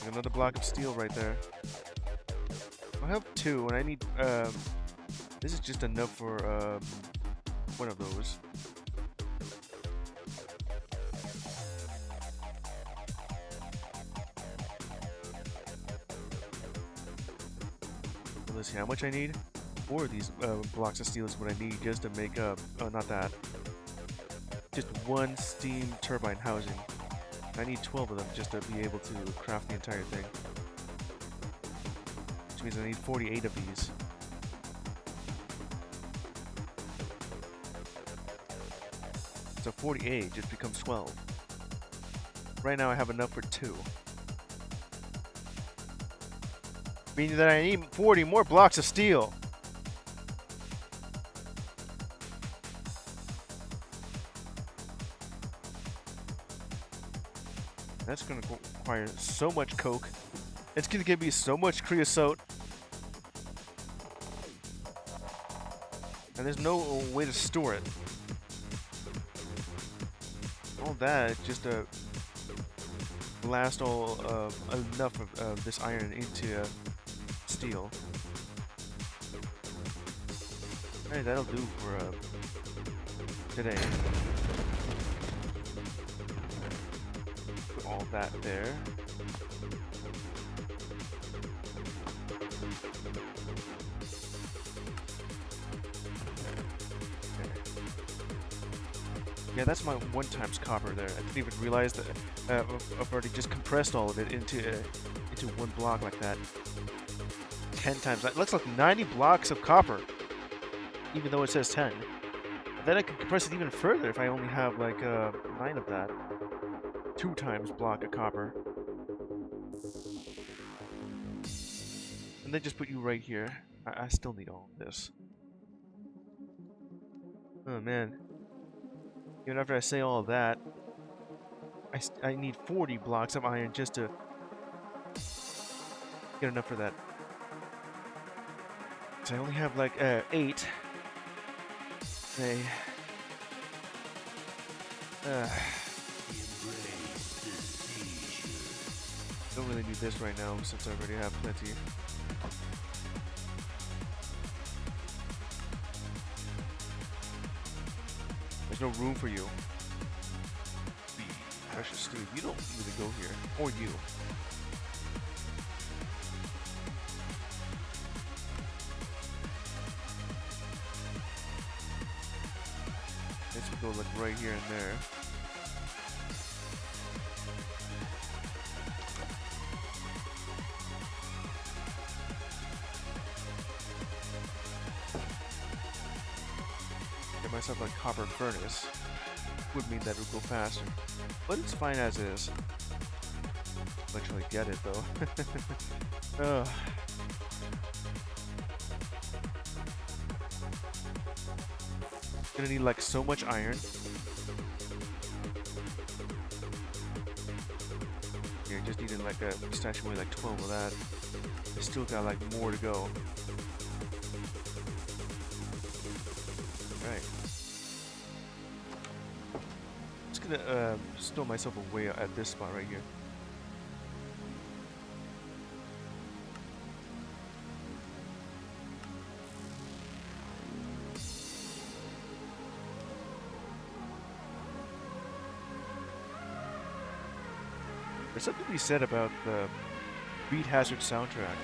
Another block of steel right there. I have 2, and I need, this is just enough for, one of those. So let's see how much I need. 4 of these, blocks of steel is what I need just to make, not that. Just 1 steam turbine housing. I need 12 of them just to be able to craft the entire thing. Which means I need 48 of these. So 48 just becomes 12. Right now I have enough for 2. Meaning that I need 40 more blocks of steel. That's going to require so much coke. It's going to give me so much creosote. And there's no way to store it. All that just to blast all enough of this iron into steel. Alright, that'll do for today. Put all that there. Yeah, that's my 1 times copper there. I didn't even realize that I've already just compressed all of it into one block like that. 10 times. That looks like 90 blocks of copper, even though it says 10. And then I can compress it even further if I only have like 9 of that. 2 times block of copper. And then just put you right here. I still need all of this. Oh man. Even after I say all of that, I need 40 blocks of iron just to get enough for that. So I only have like 8. Say. Don't really need this right now since I already have plenty. There's no room for you. Precious Steve, you don't need to go here. Or you. This would go like right here and there. Get myself a copper furnace. Would mean that it would go faster. But it's fine as is. Eventually get it though. Ugh. Gonna need like so much iron. Here, just needed like a stash away like 12 of that. I still got like more to go. Right. Just gonna stow myself away at this spot right here. There's something to be said about the Beat Hazard soundtrack.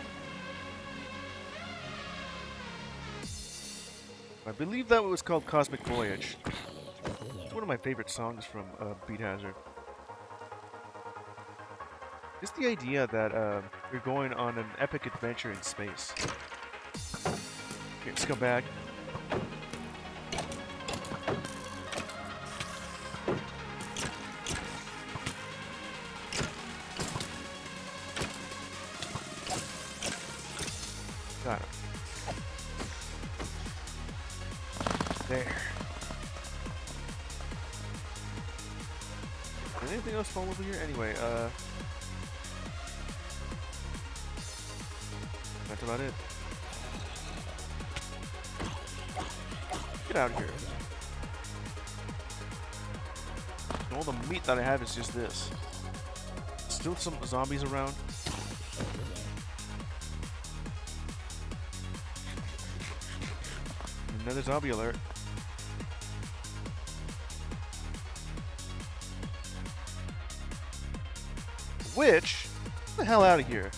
I believe that was called Cosmic Voyage. It's one of my favorite songs from Beat Hazard. Just the idea that you're going on an epic adventure in space. Okay, let's go back. Got him. There. Did anything else fall over here? Anyway, that's about it. Get out of here. And all the meat that I have is just this. Still some zombies around. Another zombie alert. Which? Get the hell out of here.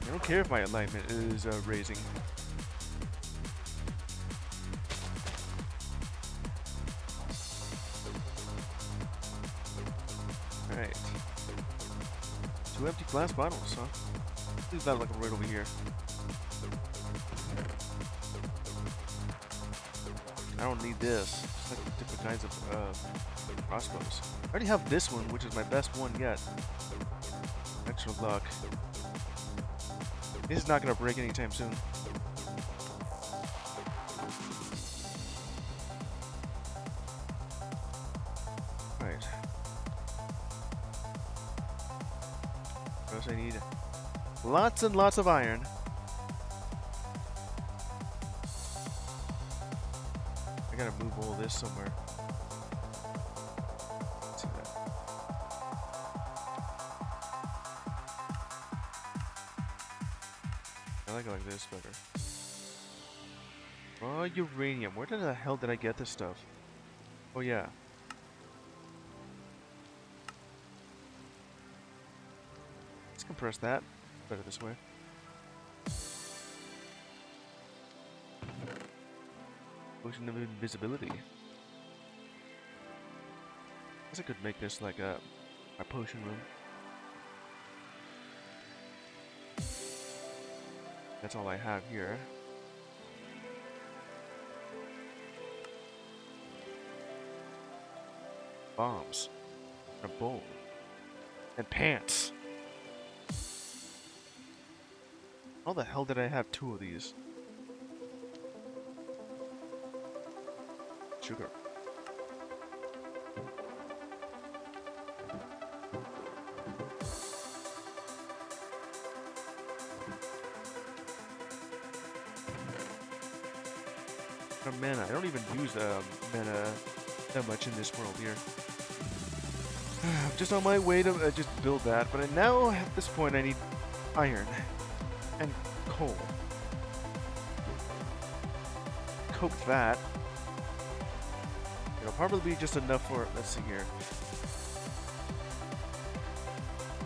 I don't care if my alignment is raising. Alright. 2 empty glass bottles, huh? Leave that like right over here. I don't need this. It's like different kinds of crossbows. I already have this one, which is my best one yet. Extra luck. This is not gonna break anytime soon. Alright. What else I need? Lots and lots of iron. I gotta move all this somewhere. Let's see that. I like this better. Oh, uranium. Where the hell did I get this stuff? Oh, yeah. Let's compress that. Better this way. Potion of invisibility. Guess I could make this like a potion room. That's all I have here. Bombs. A bowl. And pants. How the hell did I have 2 of these? Sugar. Mana. I don't even use mana that much in this world here. I'm just on my way to just build that, but now at this point I need iron and coal. Cook that. It'll probably be just enough for, let's see here.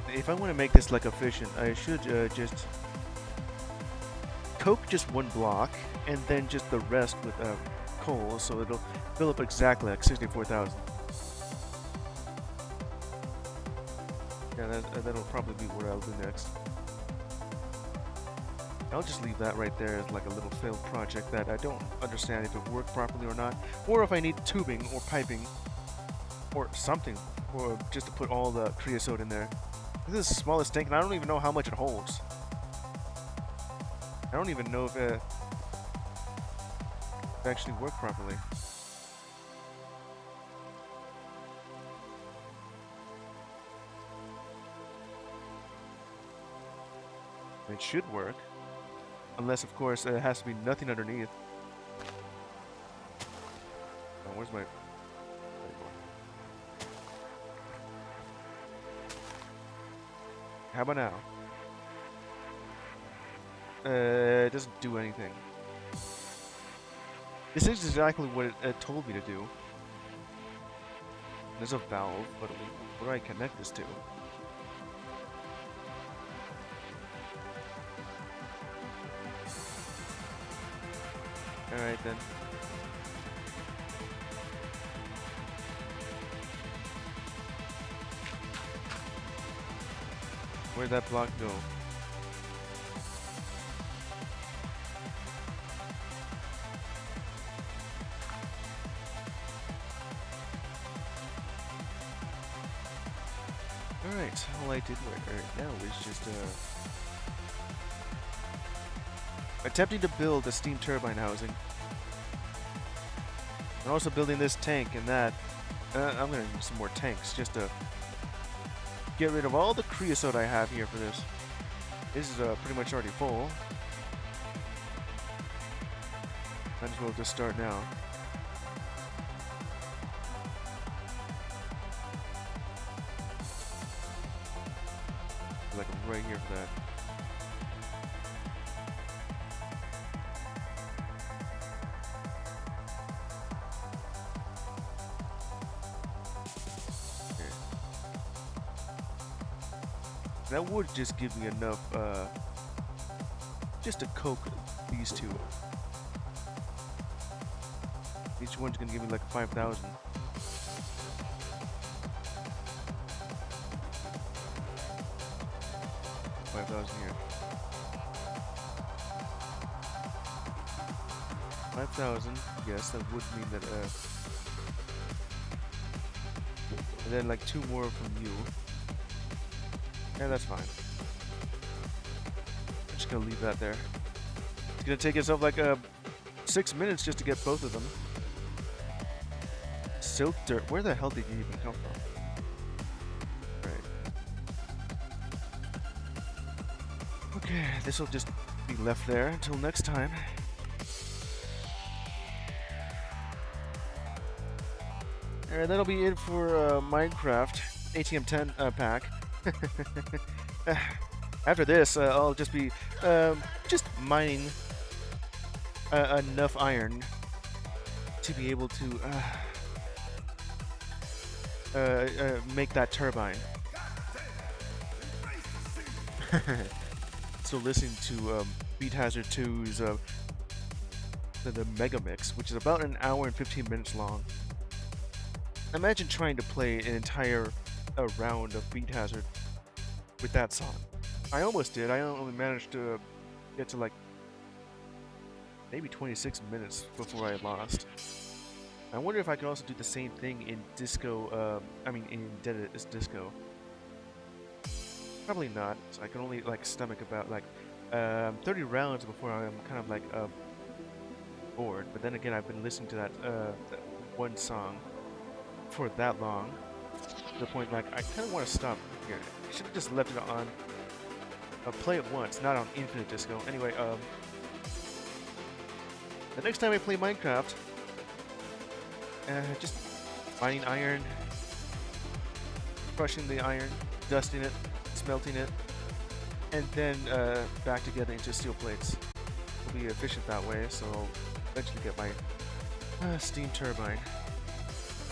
If I want to make this like efficient, I should just coke just 1 block and then just the rest with coal, so it'll fill up exactly like 64,000. Yeah, that'll probably be what I'll do next. I'll just leave that right there as like a little failed project that I don't understand if it worked properly or not, or if I need tubing or piping or something, or just to put all the creosote in there. This is the smallest tank and I don't even know how much it holds. I don't even know if it actually worked properly. It should work. Unless, of course, it has to be nothing underneath. Oh, where's my... How about now? It doesn't do anything. This is exactly what it told me to do. There's a valve, but what do I connect this to? Alright then. Where'd that block go? Alright, all I did right now is just attempting to build a steam turbine housing. And also building this tank and that. I'm gonna need some more tanks just to get rid of all the creosote I have here for this. This is pretty much already full. Might as well just start now. Like I'm right here for that. That would just give me enough, just to coke these 2. Each one's gonna give me like 5,000. 5,000 here. 5,000, yes, that would mean that, and then like 2 more from you. Yeah, that's fine. I'm just gonna leave that there. It's gonna take itself like 6 minutes just to get both of them. Silk dirt. Where the hell did you even come from? Right. Okay, this will just be left there until next time. Alright, that'll be it for Minecraft ATM10 pack. After this, I'll just be just mining enough iron to be able to make that turbine. So listening to Beat Hazard 2's the Mega Mix, which is about an hour and 15 minutes long. Imagine trying to play an entire round of Beat Hazard with that song. I almost did. I only managed to get to like maybe 26 minutes before I lost. I wonder if I could also do the same thing in Disco. In Dead is Disco. Probably not. So I can only like stomach about like 30 rounds before I'm kind of like bored. But then again, I've been listening to that one song for that long, to the point like I kind of want to stop here. I should have just left it on. Play it once, not on Infinite Disco. Anyway, the next time I play Minecraft, just mining iron, crushing the iron, dusting it, smelting it, and then back together into steel plates. It'll be efficient that way, so I'll eventually get my Steam Turbine.